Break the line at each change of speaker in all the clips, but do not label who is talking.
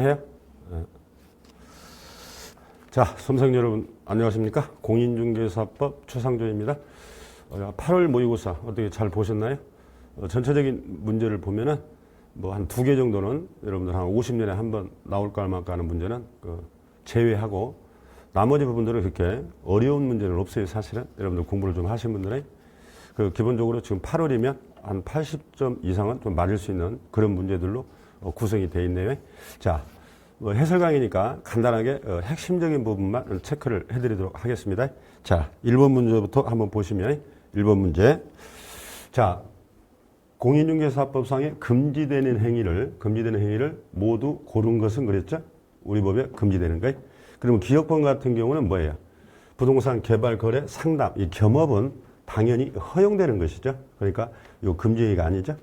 해요? 자, 수험생 여러분 안녕하십니까? 공인중개사법 최상조입니다. 8월 모의고사 어떻게 잘 보셨나요? 전체적인 문제를 보면은 뭐 한 2개 정도는 여러분들 한 50년에 한 번 나올까 말까 하는 문제는 제외하고 나머지 부분들은 그렇게 어려운 문제는 없어요. 사실은 여러분들 공부를 좀 하신 분들은 기본적으로 지금 8월이면 한 80점 이상은 좀 맞을 수 있는 그런 문제들로 구성이 되어 있네요. 자, 해설 강의니까 간단하게 핵심적인 부분만 체크를 해드리도록 하겠습니다. 자, 1번 문제부터 한번 보시면 1번 문제. 자, 공인중개사법상에 금지되는 행위를 모두 고른 것은 그랬죠? 우리 법에 금지되는 거예요. 그러면 기업권 같은 경우는 뭐예요? 부동산 개발, 거래, 상담, 이 겸업은 당연히 허용되는 것이죠. 그러니까 요 금지행위가 아니죠.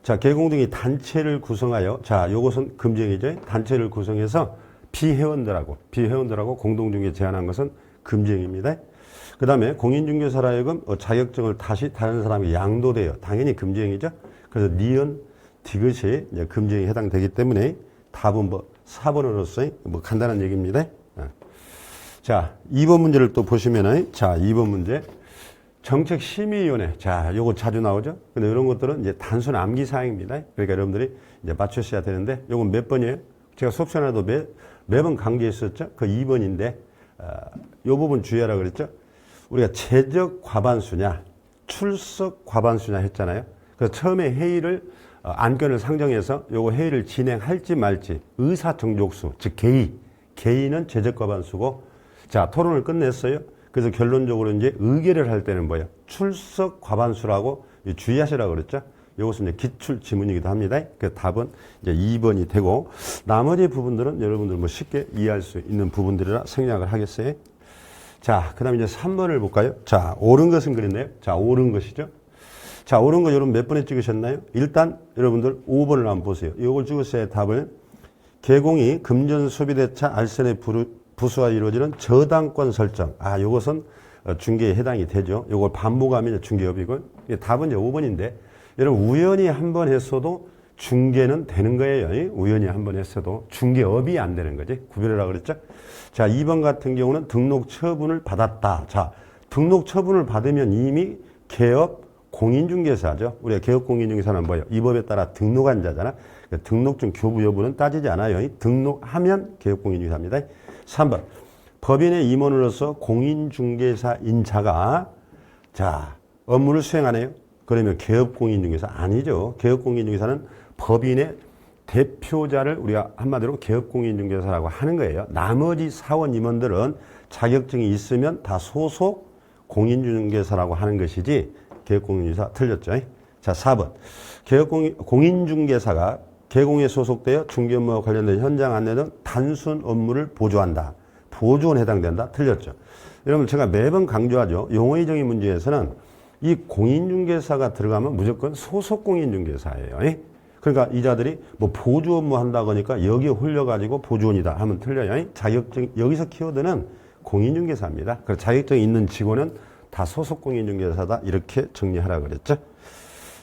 자, 개공등이 단체를 구성하여, 자, 요것은 금지행위죠. 단체를 구성해서 비회원들하고 공동중개 제한한 것은 금지행위입니다. 그 다음에 공인중개사라 하여금 자격증을 다시 다른 사람에게 양도돼요. 당연히 금지행위죠. 그래서 니은, 디귿이 금지행위에 해당되기 때문에 답은 4번으로서 간단한 얘기입니다. 자, 2번 문제를 또 보시면은, 자, 2번 문제. 정책심의위원회. 자, 요거 자주 나오죠? 근데 이런 것들은 이제 단순 암기사항입니다. 그러니까 여러분들이 이제 맞추셔야 되는데, 요건 몇 번이에요? 제가 수업 시간에도 매번 강조했었죠? 그 2번인데, 요 부분 주의하라 그랬죠? 우리가 재적 과반수냐, 출석 과반수냐 했잖아요. 그래서 처음에 회의를, 안건을 상정해서 요거 회의를 진행할지 말지, 의사정족수, 즉 개의는 재적 과반수고, 자, 토론을 끝냈어요. 그래서 결론적으로 이제 의결을 할 때는 뭐예요? 출석 과반수라고 주의하시라고 그랬죠? 이것은 이제 기출 지문이기도 합니다. 그 답은 이제 2번이 되고, 나머지 부분들은 여러분들 뭐 쉽게 이해할 수 있는 부분들이라 생략을 하겠어요. 자, 그 다음에 이제 3번을 볼까요? 자, 옳은 것은 그랬네요. 자, 옳은 것이죠. 자, 옳은 거 여러분 몇 번에 찍으셨나요? 일단 여러분들 5번을 한번 보세요. 이걸 찍으셔야 답을. 개공이 금전 소비대차 알선의 부수와 이루어지는 저당권 설정. 아, 요것은 중개에 해당이 되죠. 요걸 반복하면 중개업이고. 답은 이제 5번인데, 여러분, 우연히 한 번 했어도 중개는 되는 거예요. 우연히 한 번 했어도 중개업이 안 되는 거지. 구별하라고 그랬죠. 자, 2번 같은 경우는 등록 처분을 받았다. 자, 등록 처분을 받으면 이미 개업 공인중개사죠. 우리가 개업 공인중개사는 뭐예요? 이 법에 따라 등록한 자잖아. 등록증 교부 여부는 따지지 않아요. 등록하면 개업 공인중개사입니다. 3번. 법인의 임원으로서 공인중개사인 자가, 자, 업무를 수행하네요. 그러면 개업공인중개사 아니죠. 개업공인중개사는 법인의 대표자를 우리가 한마디로 개업공인중개사라고 하는 거예요. 나머지 사원 임원들은 자격증이 있으면 다 소속 공인중개사라고 하는 것이지, 개업공인중개사 틀렸죠. 자, 4번. 공인중개사가 개공에 소속되어 중개업무와 관련된 현장 안내 등 단순 업무를 보조한다. 보조는 해당된다. 틀렸죠. 여러분, 제가 매번 강조하죠. 용어의정의 문제에서는 이 공인중개사가 들어가면 무조건 소속 공인중개사예요. 그러니까 이자들이 뭐 보조 업무 한다고 하니까 여기에 홀려가지고 보조원이다 하면 틀려요. 자격증, 여기서 키워드는 공인중개사입니다. 그래서 자격증이 있는 직원은 다 소속 공인중개사다. 이렇게 정리하라 그랬죠.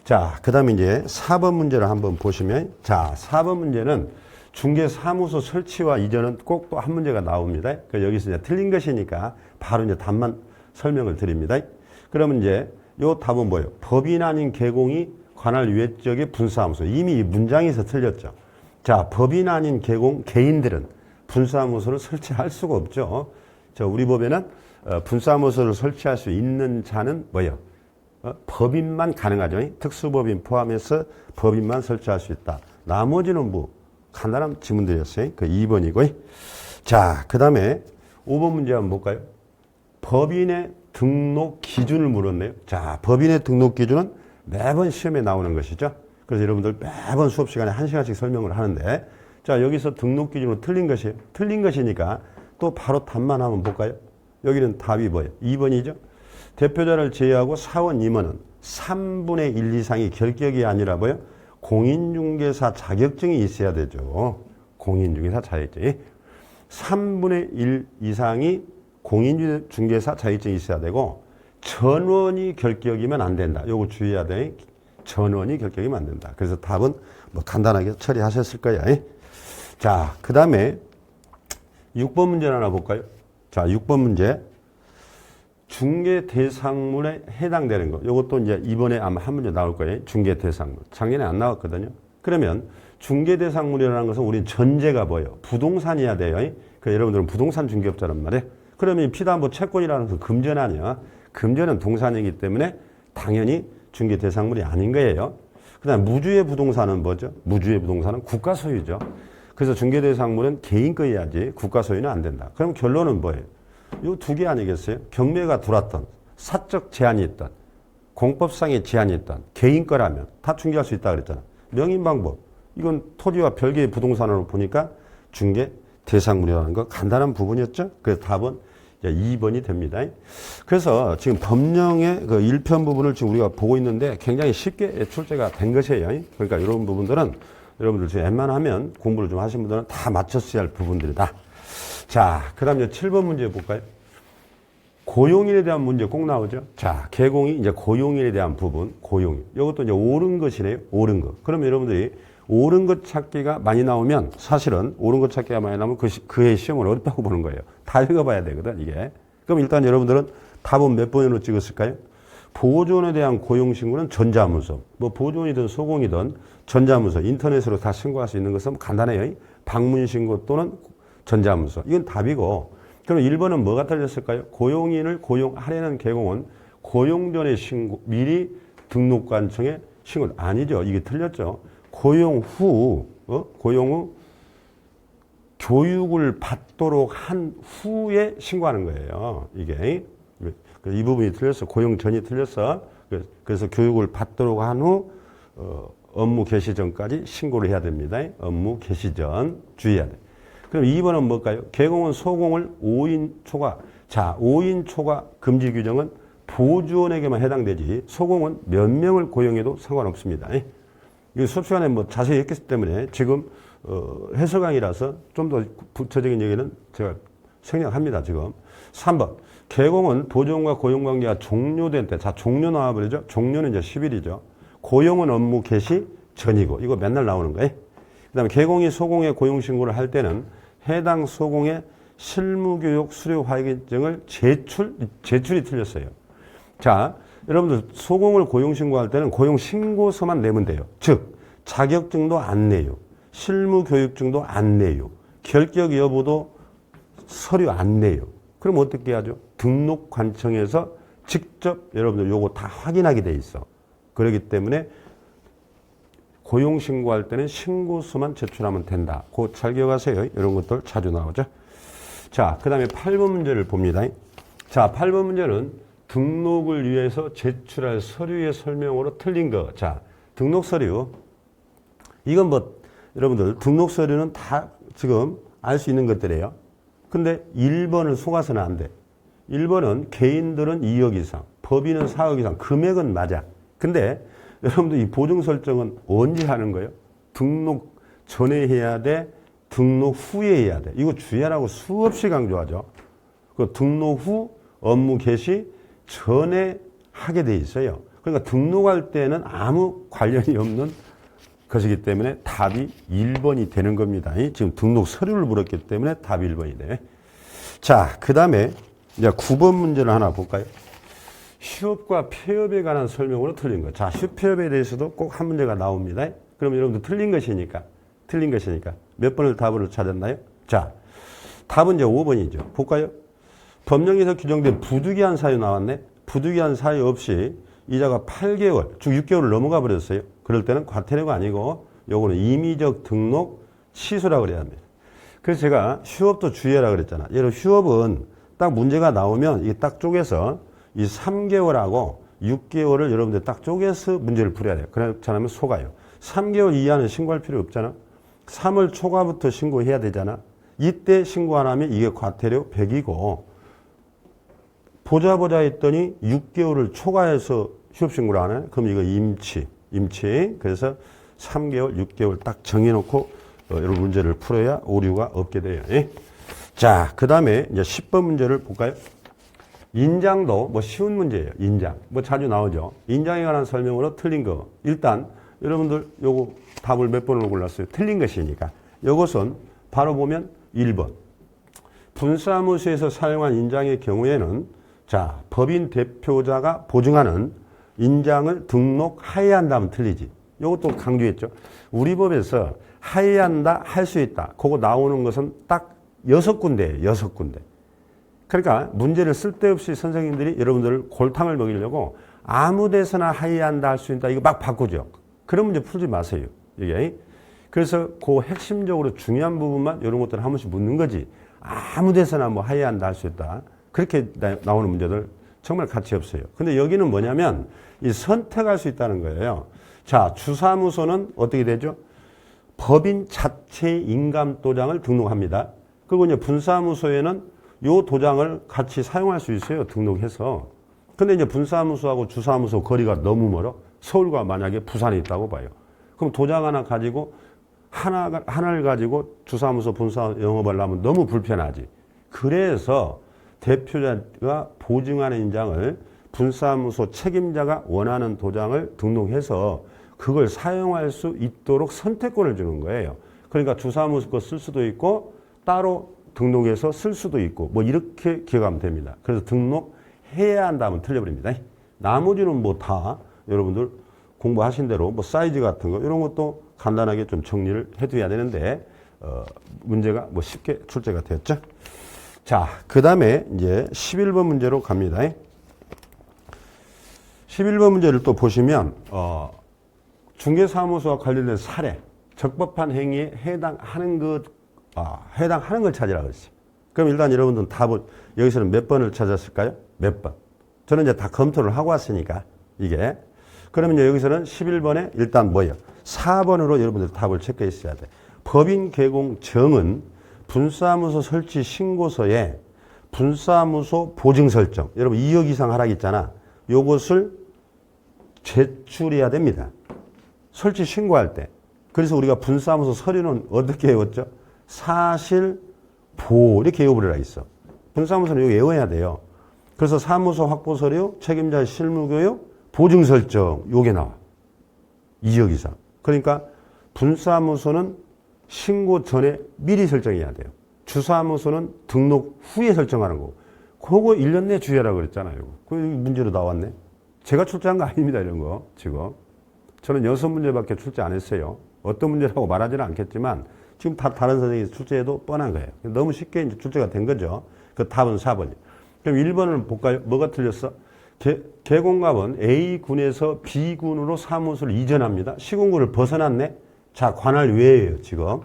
자, 그 다음에 이제 4번 문제를 한번 보시면, 자, 4번 문제는 중개사무소 설치와 이전은 꼭 또 한 문제가 나옵니다. 여기서 이제 틀린 것이니까 바로 이제 답만 설명을 드립니다. 그러면 이제 요 답은 뭐예요? 법인 아닌 개공이 관할 외적의 분사무소. 이미 이 문장에서 틀렸죠. 자, 법인 아닌 개인들은 분사무소를 설치할 수가 없죠. 자, 우리 법에는 분사무소를 설치할 수 있는 자는 뭐예요? 법인만 가능하죠. 특수법인 포함해서 법인만 설치할 수 있다. 나머지는 뭐 간단한 지문들이었어요. 그 2번이고. 자, 그 다음에 5번 문제 한번 볼까요? 법인의 등록 기준을 물었네요. 자, 법인의 등록 기준은 매번 시험에 나오는 것이죠. 그래서 여러분들 매번 수업 시간에 1시간씩 설명을 하는데, 자, 여기서 등록 기준으로 틀린 것이에요. 틀린 것이니까 또 바로 답만 한번 볼까요? 여기는 답이 뭐예요? 2번이죠. 대표자를 제외하고 사원 임원은 3분의 1 이상이 결격이 아니라 뭐예요? 공인중개사 자격증이 있어야 되죠. 공인중개사 자격증이. 3분의 1 이상이 공인중개사 자격증이 있어야 되고, 전원이 결격이면 안 된다. 요거 주의해야 돼. 전원이 결격이면 안 된다. 그래서 답은 뭐 간단하게 처리하셨을 거야. 자, 그 다음에 6번 문제 하나 볼까요? 자, 6번 문제. 중개 대상물에 해당되는 거. 이것도 이제 이번에 아마 한 문제 나올 거예요. 중개 대상물. 작년에 안 나왔거든요. 그러면 중개 대상물이라는 것은 우리 전제가 뭐예요? 부동산이어야 돼요. 그러니까 여러분들은 부동산 중개업자란 말이에요. 그러면 이 피담보 채권이라는 것은 금전 아니야. 금전은 동산이기 때문에 당연히 중개 대상물이 아닌 거예요. 그 다음에 무주의 부동산은 뭐죠? 무주의 부동산은 국가 소유죠. 그래서 중개 대상물은 개인 거여야지 국가 소유는 안 된다. 그럼 결론은 뭐예요? 이 두 개 아니겠어요? 경매가 들어왔던, 사적 제한이 있던, 공법상의 제한이 있던, 개인 거라면 다 중개할 수 있다 그랬잖아. 명인 방법. 이건 토지와 별개의 부동산으로 보니까 중개 대상물이라는 거 간단한 부분이었죠. 그래서 답은 2번이 됩니다. 그래서 지금 법령의 그 1편 부분을 지금 우리가 보고 있는데 굉장히 쉽게 출제가 된 것이에요. 그러니까 이런 부분들은 여러분들 지금 웬만하면 공부를 좀 하신 분들은 다 맞췄어야 할 부분들이다. 자, 그 다음 이제 7번 문제 볼까요? 고용인에 대한 문제 꼭 나오죠. 자, 개공이 이제 고용인에 대한 부분, 고용인. 이것도 이제 옳은 것이네요. 옳은 것. 그러면 여러분들이 옳은 것 찾기가 많이 나오면 사실은 옳은 것 찾기가 많이 나오면 그의 시험을 어렵다고 보는 거예요. 다 읽어봐야 되거든, 이게. 그럼 일단 여러분들은 답은 몇 번으로 찍었을까요? 보존에 대한 고용신고는 전자문서. 뭐 보존이든 소공이든 전자문서. 인터넷으로 다 신고할 수 있는 것은 간단해요. 방문신고 또는 전자문서. 이건 답이고. 그럼 1번은 뭐가 틀렸을까요? 고용인을 고용하려는 개공은 고용 전에 신고, 미리 등록관청에 신고. 아니죠. 이게 틀렸죠. 고용 후 교육을 받도록 한 후에 신고하는 거예요. 이게. 이 부분이 틀렸어. 고용 전이 틀렸어. 그래서 교육을 받도록 한 후, 업무 개시 전까지 신고를 해야 됩니다. 업무 개시 전 주의해야 돼. 그럼 2번은 뭘까요? 개공은 소공을 5인 초과. 자, 5인 초과 금지 규정은 보조원에게만 해당되지 소공은 몇 명을 고용해도 상관없습니다. 이 수업 시간에 뭐 자세히 했기 때문에 지금 해설 강의라서 좀 더 구체적인 얘기는 제가 생략합니다. 지금 3번 개공은 보조원과 고용관계가 종료된 때, 자 종료 나와버리죠. 종료는 이제 10일이죠. 고용은 업무 개시 전이고 이거 맨날 나오는 거예요. 그 다음에 개공이 소공의 고용신고를 할 때는 해당 소공의 실무교육 수료 확인증을 제출이 틀렸어요. 자, 여러분들 소공을 고용신고할 때는 고용신고서만 내면 돼요. 즉 자격증도 안 내요. 실무교육증도 안 내요. 결격 여부도 서류 안 내요. 그럼 어떻게 하죠? 등록관청에서 직접 여러분들 요거 다 확인하게 돼 있어. 그렇기 때문에 고용신고할 때는 신고서만 제출하면 된다. 그거 잘 기억하세요. 이런 것들 자주 나오죠. 자, 그 다음에 8번 문제를 봅니다. 자, 8번 문제는 등록을 위해서 제출할 서류의 설명으로 틀린 거. 자, 등록 서류. 이건 뭐, 여러분들, 등록 서류는 다 지금 알 수 있는 것들이에요. 근데 1번을 속아서는 안 돼. 1번은 개인들은 2억 이상, 법인은 4억 이상, 금액은 맞아. 근데 여러분들 이 보증 설정은 언제 하는 거예요? 등록 전에 해야 돼, 등록 후에 해야 돼. 이거 주의하라고 수없이 강조하죠. 그 등록 후 업무 개시 전에 하게 돼 있어요. 그러니까 등록할 때는 아무 관련이 없는 것이기 때문에 답이 1번이 되는 겁니다. 지금 등록 서류를 물었기 때문에 답이 1번이 돼. 자, 그 다음에 이제 9번 문제를 하나 볼까요? 휴업과 폐업에 관한 설명으로 틀린 거. 자, 휴폐업에 대해서도 꼭 한 문제가 나옵니다. 그럼 여러분들 틀린 것이니까 몇 번을 답으로 찾았나요? 자, 답은 이제 5번이죠. 볼까요? 법령에서 규정된 부득이한 사유 나왔네. 부득이한 사유 없이 이자가 8개월, 즉 6개월을 넘어가 버렸어요. 그럴 때는 과태료가 아니고 요거는 임의적 등록 취소라고 그래야 합니다. 그래서 제가 휴업도 주의하라 그랬잖아. 예를 들어 휴업은 딱 문제가 나오면 이게 딱 쪼개서 이 3개월하고 6개월을 여러분들 딱 쪼개서 문제를 풀어야 돼요. 그렇지 않으면 속아요. 3개월 이하는 신고할 필요 없잖아. 3월 초과부터 신고해야 되잖아. 이때 신고 안 하면 이게 과태료 100이고 보자 했더니 6개월을 초과해서 휴업 신고를 안 해. 그럼 이거 임치. 그래서 3개월, 6개월 딱 정해놓고 이런 문제를 풀어야 오류가 없게 돼요. 자, 그 다음에 이제 10번 문제를 볼까요? 인장도 뭐 쉬운 문제예요. 인장. 뭐 자주 나오죠. 인장에 관한 설명으로 틀린 거. 일단 여러분들 요거 답을 몇 번으로 골랐어요? 틀린 것이니까. 요것은 바로 보면 1번. 분사무소에서 사용한 인장의 경우에는 자, 법인 대표자가 보증하는 인장을 등록하여야 한다면 틀리지. 이것도 강조했죠. 우리 법에서 하여한다, 할 수 있다. 그거 나오는 것은 딱 6군데예요. 6군데. 그러니까 문제를 쓸데없이 선생님들이 여러분들을 골탕을 먹이려고 아무 데서나 하여한다, 할 수 있다. 이거 막 바꾸죠. 그런 문제 풀지 마세요. 이게. 그래서 그 핵심적으로 중요한 부분만 이런 것들을 한 번씩 묻는 거지. 아무 데서나 뭐 하여한다, 할 수 있다. 그렇게 나오는 문제들 정말 가치 없어요. 근데 여기는 뭐냐면 이 선택할 수 있다는 거예요. 자, 주사무소는 어떻게 되죠? 법인 자체 인감도장을 등록합니다. 그리고 이제 분사무소에는 요 도장을 같이 사용할 수 있어요. 등록해서. 근데 이제 분사무소하고 주사무소 거리가 너무 멀어. 서울과 만약에 부산에 있다고 봐요. 그럼 도장 하나 가지고 하나를 가지고 주사무소 분사 영업을 하면 너무 불편하지. 그래서 대표자가 보증하는 인장을 분사무소 책임자가 원하는 도장을 등록해서 그걸 사용할 수 있도록 선택권을 주는 거예요. 그러니까 주사무소 거 쓸 수도 있고 따로 등록해서 쓸 수도 있고 뭐 이렇게 기억하면 됩니다. 그래서 등록해야 한다면 틀려버립니다. 나머지는 뭐 다 여러분들 공부하신 대로 뭐 사이즈 같은 거 이런 것도 간단하게 좀 정리를 해둬야 되는데 문제가 뭐 쉽게 출제가 되었죠. 자, 그 다음에 이제 11번 문제로 갑니다. 11번 문제를 또 보시면 중개사무소와 관련된 사례, 적법한 행위에 해당하는 걸 찾으라 그랬어요. 그럼 일단 여러분들은 답을 여기서는 몇 번을 찾았을까요? 몇 번? 저는 이제 다 검토를 하고 왔으니까 이게 그러면 이제 여기서는 11번에 일단 뭐예요? 4번으로 여러분들 답을 체크했어야 돼. 법인 개공 정은 분사무소 설치 신고서에 분사무소 보증 설정. 여러분 2억 이상 하락 있잖아. 요것을 제출해야 됩니다. 설치 신고할 때. 그래서 우리가 분사무소 서류는 어떻게 외웠죠? 사실 보 이렇게 외워버리라 있어. 분사무소는 이거 외워야 돼요. 그래서 사무소 확보 서류, 책임자 실무 교육, 보증 설정 요게 나와. 2억 이상. 그러니까 분사무소는 신고 전에 미리 설정해야 돼요. 주사무소는 등록 후에 설정하는 거고. 그거 1년 내에 주의하라고 그랬잖아요. 그 문제로 나왔네. 제가 출제한 거 아닙니다. 이런 거 지금. 저는 6문제밖에 출제 안 했어요. 어떤 문제라고 말하지는 않겠지만 지금 다 다른 선생님이 출제해도 뻔한 거예요. 너무 쉽게 이제 출제가 된 거죠. 그 답은 4번이에요. 그럼 1번을 볼까요? 뭐가 틀렸어? 개공갑은 A군에서 B군으로 사무소를 이전합니다. 시군구를 벗어났네. 자, 관할 외예요, 지금.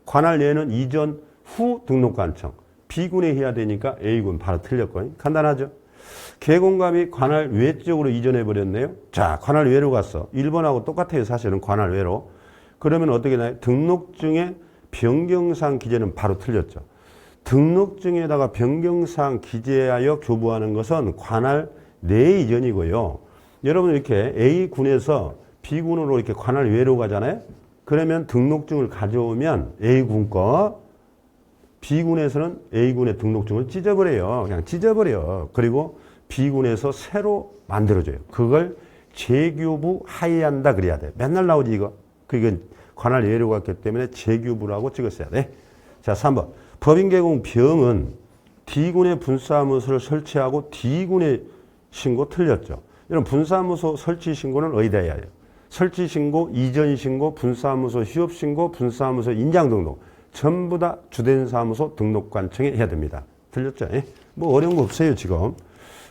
관할 외는 이전 후 등록관청. B군에 해야 되니까 A군 바로 틀렸거든요. 간단하죠? 개공갑이 관할 외쪽으로 이전해버렸네요. 자, 관할 외로 갔어. 1번하고 똑같아요, 사실은 관할 외로. 그러면 어떻게 나요? 등록증에 변경사항 기재는 바로 틀렸죠. 등록증에다가 변경사항 기재하여 교부하는 것은 관할 내 이전이고요. 여러분 이렇게 A군에서 B군으로 이렇게 관할 외로 가잖아요. 그러면 등록증을 가져오면 A군 거, B군에서는 A군의 등록증을 찢어버려요. 그냥 찢어버려. 그리고 B군에서 새로 만들어줘요. 그걸 재교부하여한다 그래야 돼. 맨날 나오지 이거. 그게 관할 외로 갔기 때문에 재교부라고 찍었어야 돼. 자, 3번. 법인개공 병은 D군의 분사무소를 설치하고 D군의 신고 틀렸죠. 이런 분사무소 설치 신고는 어디다 해야 해요? 설치 신고, 이전 신고, 분사무소 휴업 신고, 분사무소 인장 등록 전부 다 주된 사무소 등록관청에 해야 됩니다. 틀렸죠? 뭐 어려운 거 없어요 지금.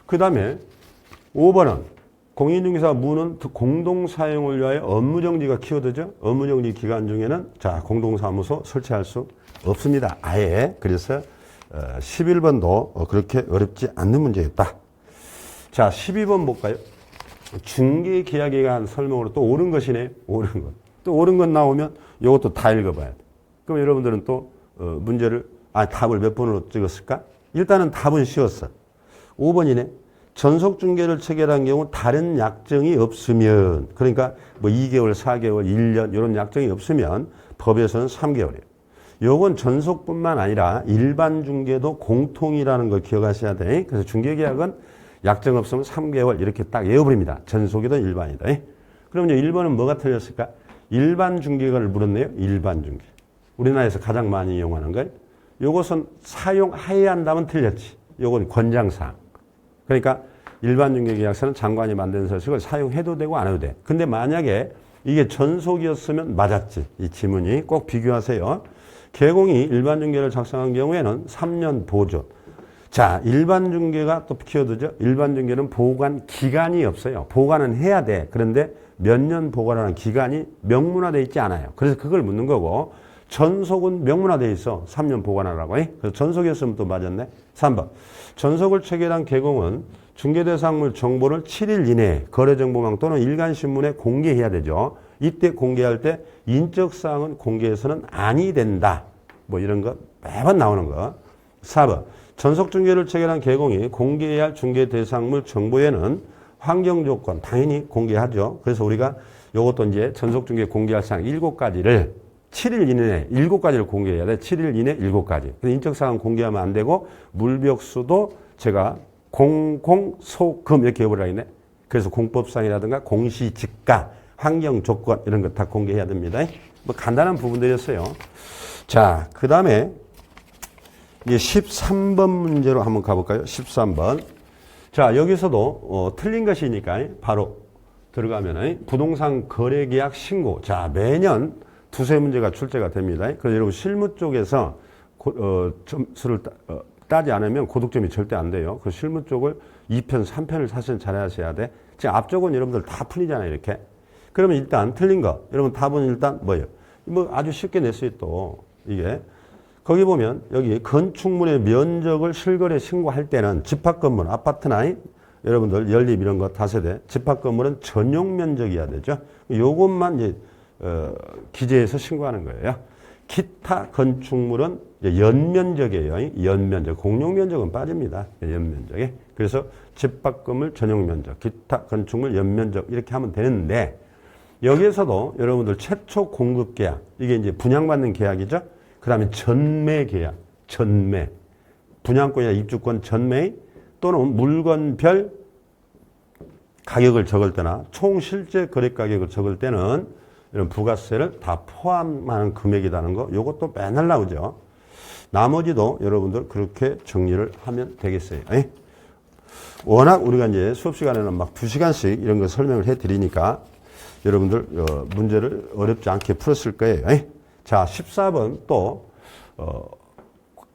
그 다음에 5번은 공인중개사 무는 공동사용을 위하여 업무정지가 키워드죠. 업무정지 기간 중에는 자 공동사무소 설치할 수 없습니다. 아예. 그래서 11번도 그렇게 어렵지 않는 문제였다. 자, 12번 볼까요? 중개계약에 관한 설명으로 또 옳은 것이네. 옳은 것. 또 옳은 것 나오면 이것도 다 읽어봐야 돼. 그럼 여러분들은 또 문제를 답을 몇 번으로 찍었을까? 일단은 답은 쉬웠어. 5번이네. 전속중개를 체결한 경우 다른 약정이 없으면 그러니까 뭐 2개월, 4개월, 1년 이런 약정이 없으면 법에서는 3개월이에요. 요건 전속뿐만 아니라 일반 중개도 공통이라는 걸 기억하셔야 돼. 그래서 중개계약은 약정 없으면 3개월 이렇게 딱 외워버립니다. 전속이든 일반이든. 그럼 이제 1번은 뭐가 틀렸을까? 일반 중개가를 물었네요. 일반 중개. 우리나라에서 가장 많이 이용하는 걸. 요것은 사용해야 한다면 틀렸지. 요건 권장사항. 그러니까 일반 중개계약서는 장관이 만든 서식을 사용해도 되고 안 해도 돼. 근데 만약에 이게 전속이었으면 맞았지. 이 지문이 꼭 비교하세요. 개공이 일반 중개를 작성한 경우에는 3년 보존. 자, 일반 중개가 또 키워드죠. 일반 중개는 보관 기간이 없어요. 보관은 해야 돼. 그런데 몇 년 보관하는 기간이 명문화되어 있지 않아요. 그래서 그걸 묻는 거고, 전속은 명문화되어 있어. 3년 보관하라고. 그래서 전속이었으면 또 맞았네. 3번. 전속을 체결한 개공은 중개대상물 정보를 7일 이내에 거래정보망 또는 일간신문에 공개해야 되죠. 이때 공개할 때 인적사항은 공개해서는 아니 된다. 뭐 이런 거 매번 나오는 거. 4번. 전속중개를 체결한 개공이 공개해야 할 중개대상물 정보에는 환경조건 당연히 공개하죠. 그래서 우리가 이것도 이제 전속중개 공개할 사항 7가지를 7일 이내에 7가지를 공개해야 돼. 7일 이내 7가지. 근데 인적사항 공개하면 안 되고 물벽수도 제가 공공소금 이렇게 해보라 했네. 그래서 공법상이라든가 공시지가, 환경조건 이런 거 다 공개해야 됩니다. 뭐 간단한 부분들이었어요. 자, 그 다음에 이제 13번 문제로 한번 가볼까요? 13번. 자, 여기서도 틀린 것이니까 바로 들어가면 부동산 거래계약 신고. 자, 매년 두세 문제가 출제가 됩니다. 그래서 여러분 실무 쪽에서 점수를 따지 않으면 고득점이 절대 안 돼요. 그 실무 쪽을 2편, 3편을 사실 잘 하셔야 돼. 지금 앞쪽은 여러분들 다 풀리잖아요, 이렇게. 그러면 일단 틀린 거. 여러분 답은 일단 뭐예요? 뭐 아주 쉽게 낼 수 있도. 이게. 거기 보면 여기 건축물의 면적을 실거래 신고할 때는 집합건물, 아파트나 여러분들 연립 이런 거 다세대 집합건물은 전용 면적이어야 되죠. 요것만 이제 기재해서 신고하는 거예요. 기타 건축물은 연면적이에요. 연면적. 공용면적은 빠집니다. 연면적에. 그래서 집합건물 전용면적, 기타 건축물 연면적 이렇게 하면 되는데 여기에서도 여러분들 최초 공급 계약 이게 이제 분양받는 계약이죠. 그 다음에 전매 계약, 전매. 분양권이나 입주권 전매 또는 물건별 가격을 적을 때나 총 실제 거래 가격을 적을 때는 이런 부가세를 다 포함하는 금액이라는 거, 요것도 맨날 나오죠. 나머지도 여러분들 그렇게 정리를 하면 되겠어요. 에이? 워낙 우리가 이제 수업 시간에는 막 2시간씩 이런 거 설명을 해 드리니까 여러분들 문제를 어렵지 않게 풀었을 거예요. 에이? 자, 14번 또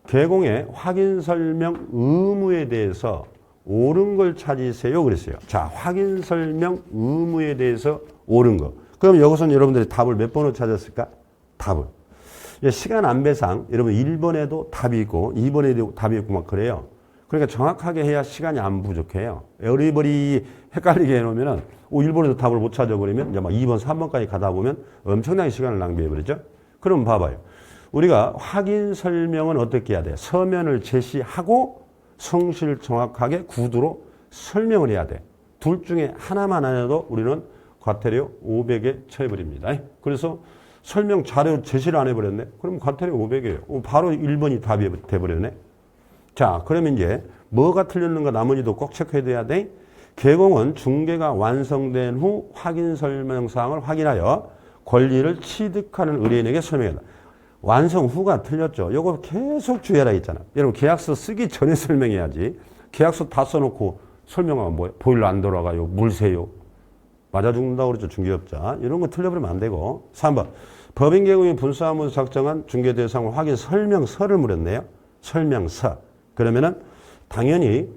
개공의 확인 설명 의무에 대해서 옳은 걸 찾으세요 그랬어요. 자, 확인 설명 의무에 대해서 옳은 거. 그럼 여기서는 여러분들이 답을 몇 번으로 찾았을까? 답을. 시간 안배상 여러분 1번에도 답이 있고 2번에도 답이 있고 막 그래요. 그러니까 정확하게 해야 시간이 안 부족해요. 어리버리 헷갈리게 해놓으면은 1번에도 답을 못 찾아버리면 이제 막 2번, 3번까지 가다 보면 엄청나게 시간을 낭비해버리죠. 그럼 봐봐요. 우리가 확인 설명은 어떻게 해야 돼? 서면을 제시하고 성실 정확하게 구두로 설명을 해야 돼. 둘 중에 하나만 안 해도 우리는 과태료 500에 처해버립니다. 그래서 설명 자료 제시를 안 해버렸네? 그럼 과태료 500이에요. 바로 1번이 답이 돼버렸네. 자, 그러면 이제 뭐가 틀렸는가 나머지도 꼭 체크해둬야 돼. 개공은 중개가 완성된 후 확인 설명사항을 확인하여 권리를 취득하는 의뢰인에게 설명한다. 완성 후가 틀렸죠. 이거 계속 주의하라 했잖아. 여러분 계약서 쓰기 전에 설명해야지. 계약서 다 써놓고 설명하면 뭐예요? 보일러 안 돌아가요. 물 새요. 맞아 죽는다고 그러죠. 중개업자. 이런 거 틀려버리면 안 되고. 3번. 법인 개공이 분사무소 작성한 중개대상을 확인 설명서를 물었네요. 설명서. 그러면은 당연히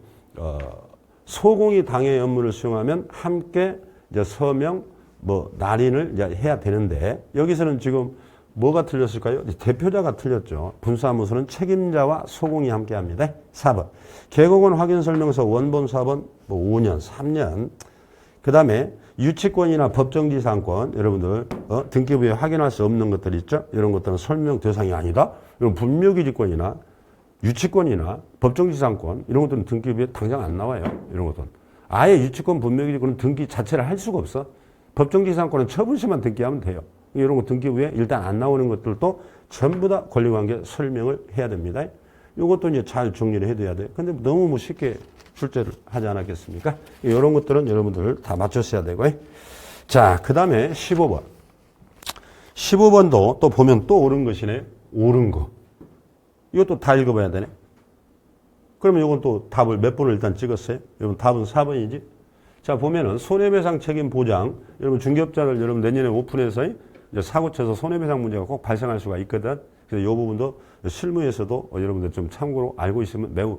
소공이 당해 업무를 수행하면 함께 이제 서명 뭐 날인을 이제 해야 되는데 여기서는 지금 뭐가 틀렸을까요? 대표자가 틀렸죠. 분사무소는 책임자와 소공이 함께 합니다. 4번. 개공은 확인설명서 원본 4번, 뭐 5년, 3년. 그 다음에 유치권이나 법정지상권, 여러분들, 등기부에 확인할 수 없는 것들 있죠? 이런 것들은 설명 대상이 아니다? 이런 분묘기지권이나 유치권이나 법정지상권, 이런 것들은 등기부에 당장 안 나와요. 이런 것들은. 아예 유치권, 분묘기지권은 등기 자체를 할 수가 없어. 법정지상권은 처분시만 등기하면 돼요. 이런 거 등기부에 일단 안 나오는 것들도 전부 다 권리관계 설명을 해야 됩니다. 이것도 이제 잘 정리를 해둬야 돼요. 근데 너무 뭐 쉽게 출제를 하지 않았겠습니까? 이런 것들은 여러분들 다 맞췄어야 되고. 자, 그 다음에 15번. 15번도 또 보면 또 옳은 것이네. 옳은 거. 이것도 다 읽어봐야 되네. 그러면 이건 또 답을 몇 번을 일단 찍었어요? 여러분 답은 4번이지. 자, 보면은 손해배상 책임 보장. 여러분 중개업자를 여러분 내년에 오픈해서 이제 사고 쳐서 손해배상 문제가 꼭 발생할 수가 있거든. 그래서 이 부분도 실무에서도 여러분들 좀 참고로 알고 있으면 매우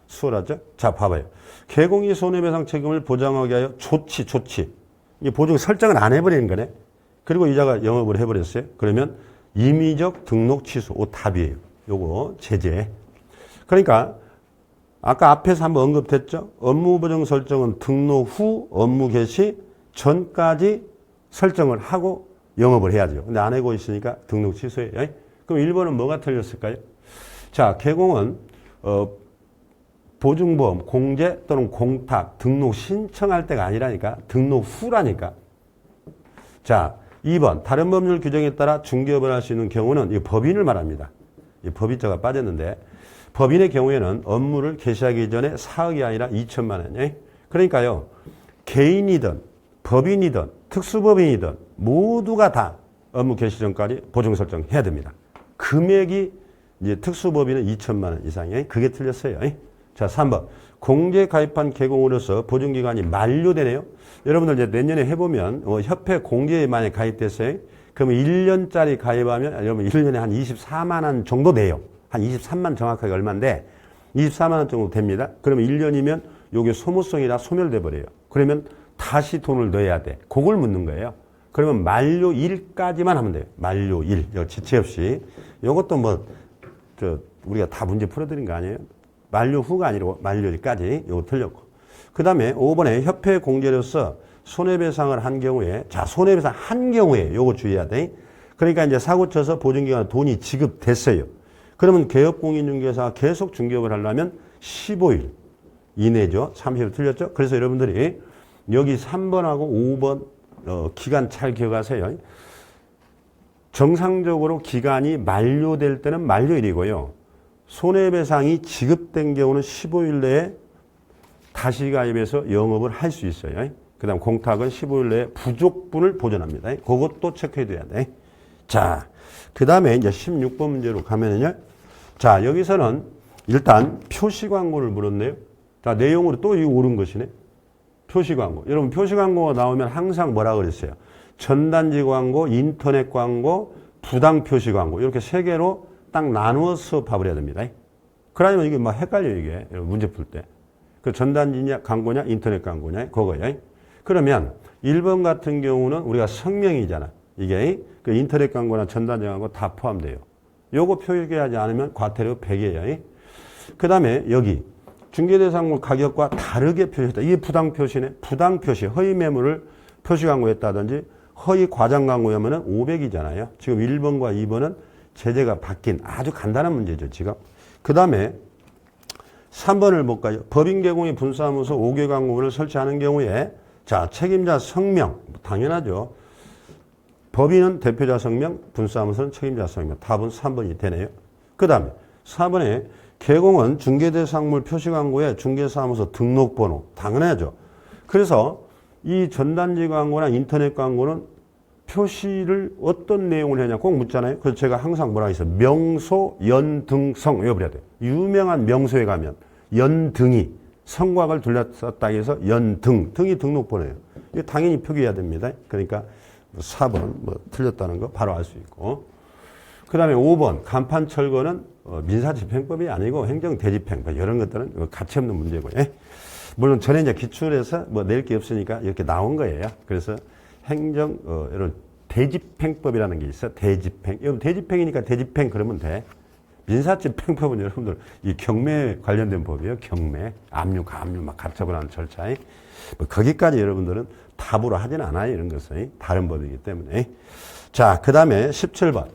수월하죠? 자, 봐봐요. 개공이 손해배상 책임을 보장하게 하여 조치. 이 보증 설정을 안 해버리는 거네. 그리고 이자가 영업을 해버렸어요. 그러면 임의적 등록 취소. 답이에요. 요거 제재. 그러니까 아까 앞에서 한번 언급됐죠? 업무보증 설정은 등록 후 업무 개시 전까지 설정을 하고 영업을 해야죠. 근데 안 하고 있으니까 등록 취소해요. 그럼 1번은 뭐가 틀렸을까요? 자, 개공은 보증보험, 공제 또는 공탁, 등록 신청할 때가 아니라니까. 등록 후라니까. 자, 2번 다른 법률 규정에 따라 중개업을 할 수 있는 경우는 이 법인을 말합니다. 이 법인자가 빠졌는데 법인의 경우에는 업무를 개시하기 전에 4억이 아니라 2천만 원이에요. 그러니까요. 개인이든 법인이든 특수법인이든 모두가 다 업무 개시 전까지 보증 설정해야 됩니다. 금액이 이제 특수법인은 2천만 원 이상이에요. 그게 틀렸어요. 자, 3번. 공제 가입한 개공으로서 보증기간이 만료되네요. 여러분들 이제 내년에 해보면 협회 공제에 만약 가입됐어요. 그러면 1년짜리 가입하면 여러분 1년에 한 24만 원 정도 돼요. 한 23만 정확하게 얼마인데 24만 원 정도 됩니다. 그러면 1년이면 요게 소모성이라 소멸돼 버려요. 그러면 다시 돈을 넣어야 돼. 그걸 묻는 거예요. 그러면 만료일까지만 하면 돼요. 만료일. 지체 없이. 요것도 우리가 다 문제 풀어드린 거 아니에요? 만료 후가 아니고 만료일까지. 요거 틀렸고. 그 다음에 5번에 협회 공제로서 손해배상을 한 경우에, 자, 손해배상 한 경우에 요거 주의해야 돼. 그러니까 이제 사고 쳐서 보증기간 돈이 지급됐어요. 그러면 개업공인중개사가 계속 중개업을 하려면 15일 이내죠. 30일 틀렸죠? 그래서 여러분들이 여기 3번하고 5번 기간 잘 기억하세요. 정상적으로 기간이 만료될 때는 만료일이고요. 손해배상이 지급된 경우는 15일 내에 다시 가입해서 영업을 할 수 있어요. 그 다음 공탁은 15일 내에 부족분을 보전합니다. 그것도 체크해 둬야 돼. 자, 그 다음에 이제 16번 문제로 가면은요. 자, 여기서는 일단 표시광고를 물었네요. 자, 내용으로 또 이 옳은 것이네. 표시광고. 여러분, 표시광고가 나오면 항상 뭐라 그랬어요? 전단지 광고, 인터넷 광고, 부당 표시광고. 이렇게 세 개로 딱 나누어서 수업을 해야 됩니다. 그러면 이게 막 헷갈려요, 이게. 문제 풀 때. 그 전단지냐, 광고냐, 인터넷 광고냐, 그거야. 그러면 1번 같은 경우는 우리가 성명이잖아. 이게 그 인터넷 광고나 전단지 광고 다 포함돼요. 요거 표기하지 않으면 과태료 100이에요. 그 다음에 여기 중개대상물 가격과 다르게 표시했다. 이게 부당 표시네. 부당 표시, 허위 매물을 표시 광고했다든지 허위 과장 광고하면은 500이잖아요. 지금 1번과 2번은 제재가 바뀐 아주 간단한 문제죠, 지금. 그 다음에 3번을 볼까요? 법인 개공이 분사하면서 5개 광고를 설치하는 경우에 자, 책임자 성명. 당연하죠. 법인은 대표자 성명, 분사하면서는 책임자 성명. 답은 3번이 되네요. 그 다음에 4번에 개공은 중개대상물 표시광고에 중개사무소 등록번호. 당연하죠. 그래서 이 전단지 광고나 인터넷 광고는 표시를 어떤 내용을 하냐 꼭 묻잖아요. 그래서 제가 항상 뭐라 했어요? 명소, 연등성 외워버려야 돼요. 유명한 명소에 가면 연등이 성곽을 둘러쌌다 해서 연등, 등이 등록번호예요. 이거 당연히 표기해야 됩니다. 그러니까 4번 틀렸다는 거 바로 알 수 있고. 그 다음에 5번 간판 철거는 민사집행법이 아니고 행정대집행법 이런 것들은 가치 없는 문제고. 물론 전에 이제 기출해서 낼 게 없으니까 이렇게 나온 거예요. 그래서 이런 대집행법이라는 게 있어. 대집행. 여러분 대집행이니까 대집행 그러면 돼. 민사집행법은 여러분들 이 경매 관련된 법이에요. 경매, 압류, 가압류 막 가처분 하는 절차에 거기까지 여러분들은 답으로 하진 않아요. 이런 것은 다른 법이기 때문에. 자, 그 다음에 17번.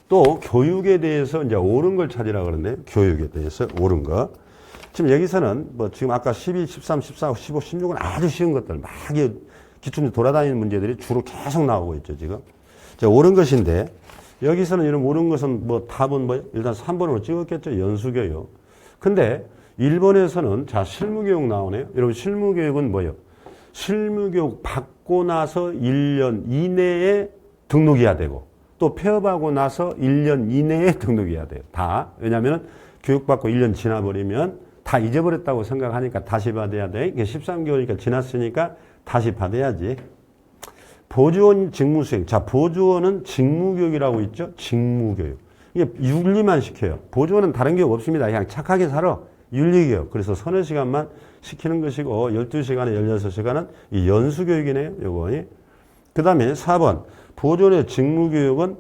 또 교육에 대해서 이제 옳은 걸 찾으라 그러는데 교육에 대해서 옳은 거. 지금 여기서는 지금 아까 12, 13, 14, 15, 16은 아주 쉬운 것들 막 기출문제 돌아다니는 문제들이 주로 계속 나오고 있죠, 지금. 자, 옳은 것인데 여기서는 이런 옳은 것은 답은 일단 3번으로 찍었겠죠, 연수교육. 근데 1번에서는 자, 실무교육 나오네요. 여러분 실무교육은 뭐예요? 실무교육 받고 나서 1년 이내에 등록해야 되고 또 폐업하고 나서 1년 이내에 등록해야 돼요. 다. 왜냐하면 교육받고 1년 지나버리면 다 잊어버렸다고 생각하니까 다시 받아야 돼. 이게 13개월이니까 지났으니까 다시 받아야지. 보조원 직무수행. 자, 보조원은 직무교육이라고 있죠? 직무교육. 이게 윤리만 시켜요. 보조원은 다른 교육 없습니다. 그냥 착하게 살아. 윤리교육. 그래서 서너 시간만 시키는 것이고 12시간에 16시간은 이 연수교육이네요. 요거. 그 다음에 4번. 보조원의 직무교육은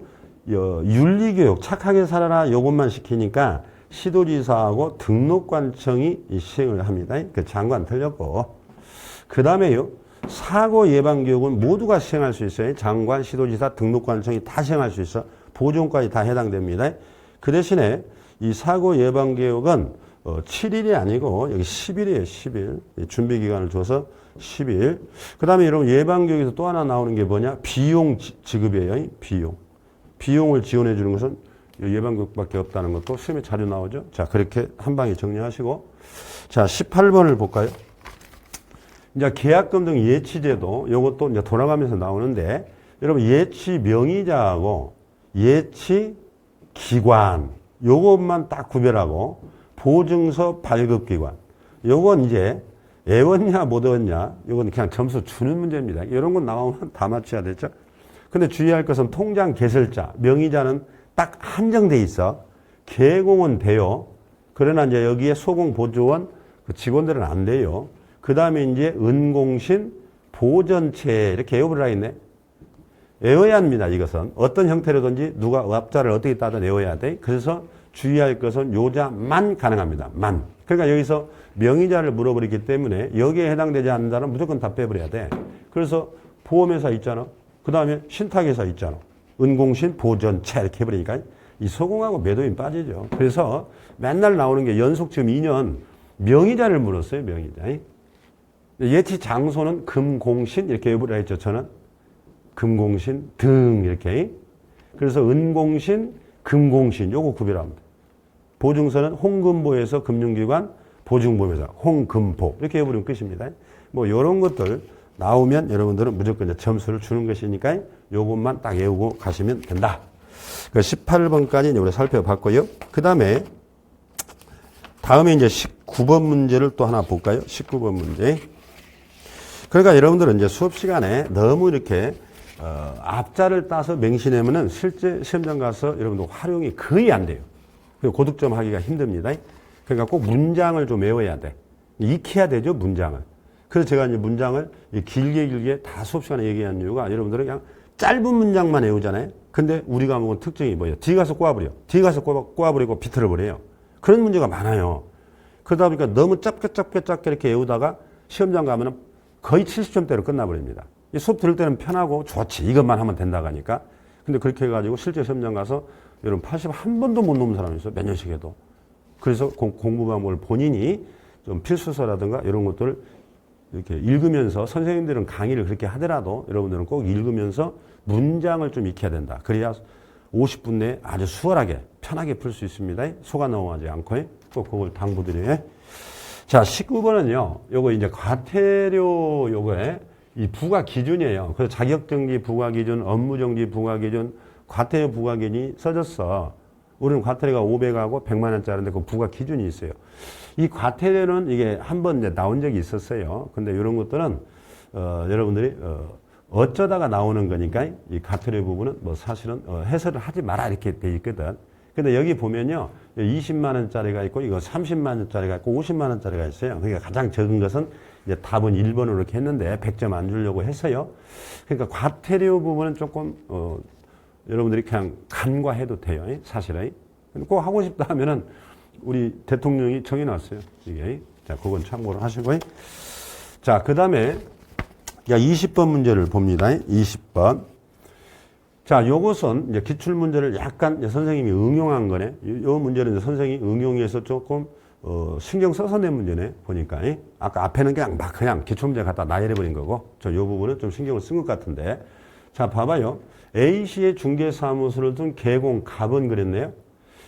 윤리교육. 착하게 살아라. 요것만 시키니까 시도지사하고 등록관청이 시행을 합니다. 그 장관 틀렸고. 그 다음에요. 사고 예방 교육은 모두가 시행할 수 있어요. 장관, 시도지사, 등록관청이 다 시행할 수 있어. 보존까지 다 해당됩니다. 그 대신에 이 사고 예방 교육은 7일이 아니고 여기 10일이에요. 10일. 준비 기간을 줘서 10일. 그 다음에 여러분 예방 교육에서 또 하나 나오는 게 뭐냐? 비용 지급이에요. 비용. 비용을 지원해 주는 것은 예방교육밖에 없다는 것도 시험에 자주 나오죠. 자, 그렇게 한 방에 정리하시고. 자, 18번을 볼까요? 이제 계약금 등 예치제도, 요것도 이제 돌아가면서 나오는데, 여러분, 예치 명의자하고 예치 기관, 요것만 딱 구별하고, 보증서 발급기관. 요건 이제 애웠냐, 못 애웠냐, 요건 그냥 점수 주는 문제입니다. 이런 건 나오면 다 맞춰야 되죠. 근데 주의할 것은 통장 개설자, 명의자는 딱 한정돼 있어. 개공은 돼요. 그러나 이제 여기에 소공보조원 직원들은 안 돼요. 그 다음에 이제 은공신 보전체 이렇게 애워버리라 했네. 애워야 합니다. 이것은 어떤 형태로든지 누가 업자를 어떻게 따든 애워야 돼. 그래서 주의할 것은 요자만 가능합니다. 만. 그러니까 여기서 명의자를 물어버리기 때문에 여기에 해당되지 않는 자는 무조건 다 빼버려야 돼. 그래서 보험회사 있잖아. 그 다음에 신탁회사 있잖아. 은공신 보전체 이렇게 해버리니까 이 소공하고 매도인 빠지죠. 그래서 맨날 나오는 게 연속 지금 2년 명의자를 물었어요. 명의자. 예치 장소는 금공신 이렇게 해버리라 했죠. 저는 금공신 등 이렇게. 그래서 은공신 금공신 요거 구별합니다. 보증서는 홍금보에서 금융기관 보증보험회사 홍금보 이렇게 해버리면 끝입니다. 뭐 이런 것들 나오면 여러분들은 무조건 이제 점수를 주는 것이니까 요것만 딱 외우고 가시면 된다. 18번까지 우리 살펴봤고요. 그 다음에 이제 19번 문제를 또 하나 볼까요? 19번 문제. 그러니까 여러분들은 이제 수업 시간에 너무 이렇게 앞자를 따서 맹신하면은 실제 시험장 가서 여러분들 활용이 거의 안 돼요. 고득점 하기가 힘듭니다. 그러니까 꼭 문장을 좀 외워야 돼. 익혀야 되죠, 문장을. 그래서 제가 이제 문장을 길게 다 수업 시간에 얘기한 이유가 여러분들은 그냥 짧은 문장만 외우잖아요. 근데 우리 과목은 특징이 뭐예요? 뒤에 가서 꼬아버려. 뒤에 가서 꼬아버리고 비틀어버려요. 그런 문제가 많아요. 그러다 보니까 너무 짧게 이렇게 외우다가 시험장 가면은 거의 70점대로 끝나버립니다. 이 수업 들을 때는 편하고 좋지. 이것만 하면 된다고 하니까. 근데 그렇게 해가지고 실제 시험장 가서 여러분 81번도 못 넘은 사람이 있어요. 몇 년씩 해도. 그래서 공부 방법을 본인이 좀 필수서라든가 이런 것들을 이렇게 읽으면서 선생님들은 강의를 그렇게 하더라도 여러분들은 꼭 읽으면서 문장을 좀 익혀야 된다. 그래야 50분 내에 아주 수월하게 편하게 풀 수 있습니다. 속아 넘어가지 않고 꼭 그걸 당부드려요. 자, 19번은요. 요거 이제 과태료 요거에 이 부과 기준이에요. 그래서 자격정지 부과 기준, 업무정지 부과 기준, 과태료 부과 기준이 써졌어. 우리는 과태료가 500하고 100만 원짜리인데 그 부과 기준이 있어요. 이 과태료는 이게 한번 이제 나온 적이 있었어요. 근데 이런 것들은 여러분들이 어쩌다가 나오는 거니까 이 과태료 부분은 뭐 사실은 해설을 하지 마라 이렇게 돼 있거든. 근데 여기 보면요. 20만 원짜리가 있고 이거 30만 원짜리가 있고 50만 원짜리가 있어요. 그러니까 가장 적은 것은 이제 답은 1번으로 이렇게 했는데 100점 안 주려고 했어요. 그러니까 과태료 부분은 조금 여러분들이 그냥 간과해도 돼요. 사실은. 꼭 하고 싶다 하면은 우리 대통령이 정해놨어요. 이게. 자, 그건 참고를 하시고. 자, 그 다음에 20번 문제를 봅니다. 20번. 자, 요것은 이제 기출문제를 약간 이제 선생님이 응용한 거네. 요 문제는 이제 선생님이 응용해서 조금 신경 써서 낸 문제네. 보니까. 아까 앞에는 그냥 막 그냥 기출문제 갖다 나열해버린 거고. 요 부분은 좀 신경을 쓴 것 같은데. 자, 봐봐요. A시의 중개사무소를 둔 개공 갑은 그랬네요.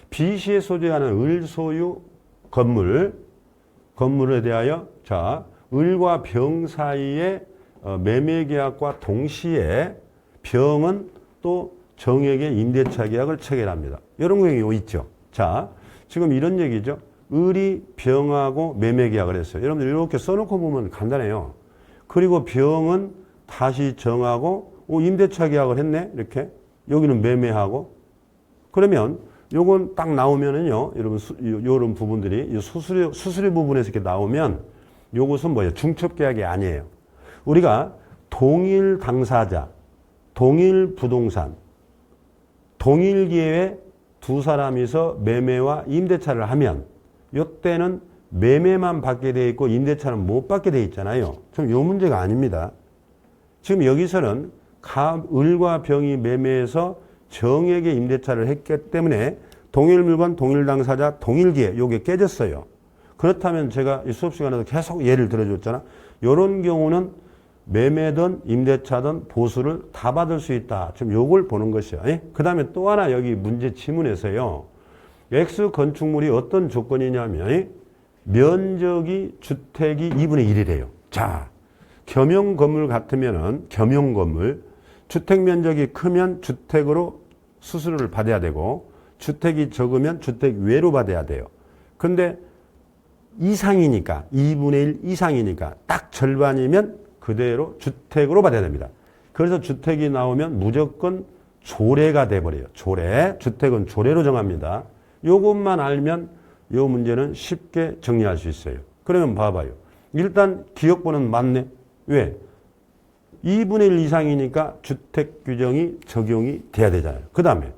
B시에 소재하는 을 소유 건물에 대하여 자, 을과 병 사이의 매매계약과 동시에 병은 또 정액의 임대차 계약을 체결합니다. 이런 경우가 있죠. 자, 지금 이런 얘기죠. 을이 병하고 매매 계약을 했어요. 여러분들 이렇게 써놓고 보면 간단해요. 그리고 병은 다시 정하고 임대차 계약을 했네. 이렇게 여기는 매매하고 그러면 요건 딱 나오면은요. 여러분 요런 부분들이 수수료 부분에서 이렇게 나오면 요것은 뭐예요? 중첩 계약이 아니에요. 우리가 동일 당사자, 동일 부동산, 동일 기회에 두 사람이서 매매와 임대차를 하면 이때는 매매만 받게 돼 있고 임대차는 못 받게 돼 있잖아요. 지금 요 문제가 아닙니다. 지금 여기서는 을과 병이 매매해서 정액의 임대차를 했기 때문에 동일 물건, 동일 당사자, 동일 기회 요게 깨졌어요. 그렇다면 제가 이 수업 시간에도 계속 예를 들어줬잖아. 이런 경우는 매매든 임대차든 보수를 다 받을 수 있다. 지금 요걸 보는 것이요. 그 다음에 또 하나 여기 문제 지문에서요. X 건축물이 어떤 조건이냐면 면적이 주택이 2분의 1이래요. 자, 겸용 건물 같으면은 겸용 건물 주택 면적이 크면 주택으로 수수료를 받아야 되고 주택이 적으면 주택 외로 받아야 돼요. 근데 이상이니까 2분의 1 이상이니까 딱 절반이면 그대로 주택으로 받아야 됩니다. 그래서 주택이 나오면 무조건 조례가 돼버려요. 조례. 주택은 조례로 정합니다. 요것만 알면 요 문제는 쉽게 정리할 수 있어요. 그러면 봐봐요. 일단 기억번호는 맞네. 왜? 2분의 1 이상이니까 주택 규정이 적용이 돼야 되잖아요. 그 다음에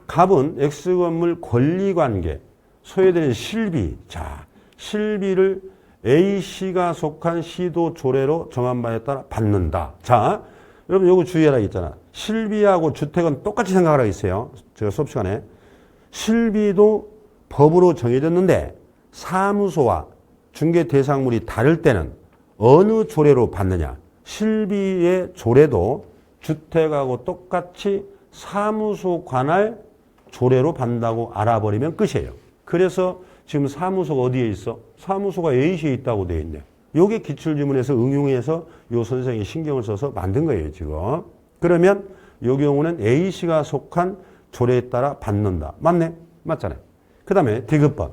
갑은 X건물 권리관계, 소외되는 실비. 자, 실비를 A씨가 속한 시도 조례로 정한 바에 따라 받는다. 자, 여러분 요거 주의하라 했잖아. 실비하고 주택은 똑같이 생각하라 했어요. 제가 수업 시간에. 실비도 법으로 정해졌는데 사무소와 중개 대상물이 다를 때는 어느 조례로 받느냐. 실비의 조례도 주택하고 똑같이 사무소 관할 조례로 받는다고 알아버리면 끝이에요. 그래서 지금 사무소가 어디에 있어? 사무소가 A시에 있다고 되어 있네. 요게 기출지문에서 응용해서 요 선생님이 신경을 써서 만든 거예요, 지금. 그러면 요 경우는 A씨가 속한 조례에 따라 받는다. 맞네? 맞잖아요. 그 다음에 디귿번.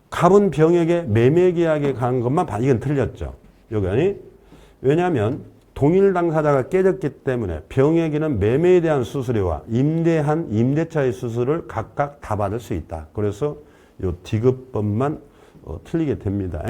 갑은 병에게 매매계약에 관한 것만 이건 틀렸죠. 여기. 왜냐하면 동일 당사자가 깨졌기 때문에 병에게는 매매에 대한 수수료와 임대한 임대차의 수수료를 각각 다 받을 수 있다. 그래서 요 디귿번만 틀리게 됩니다.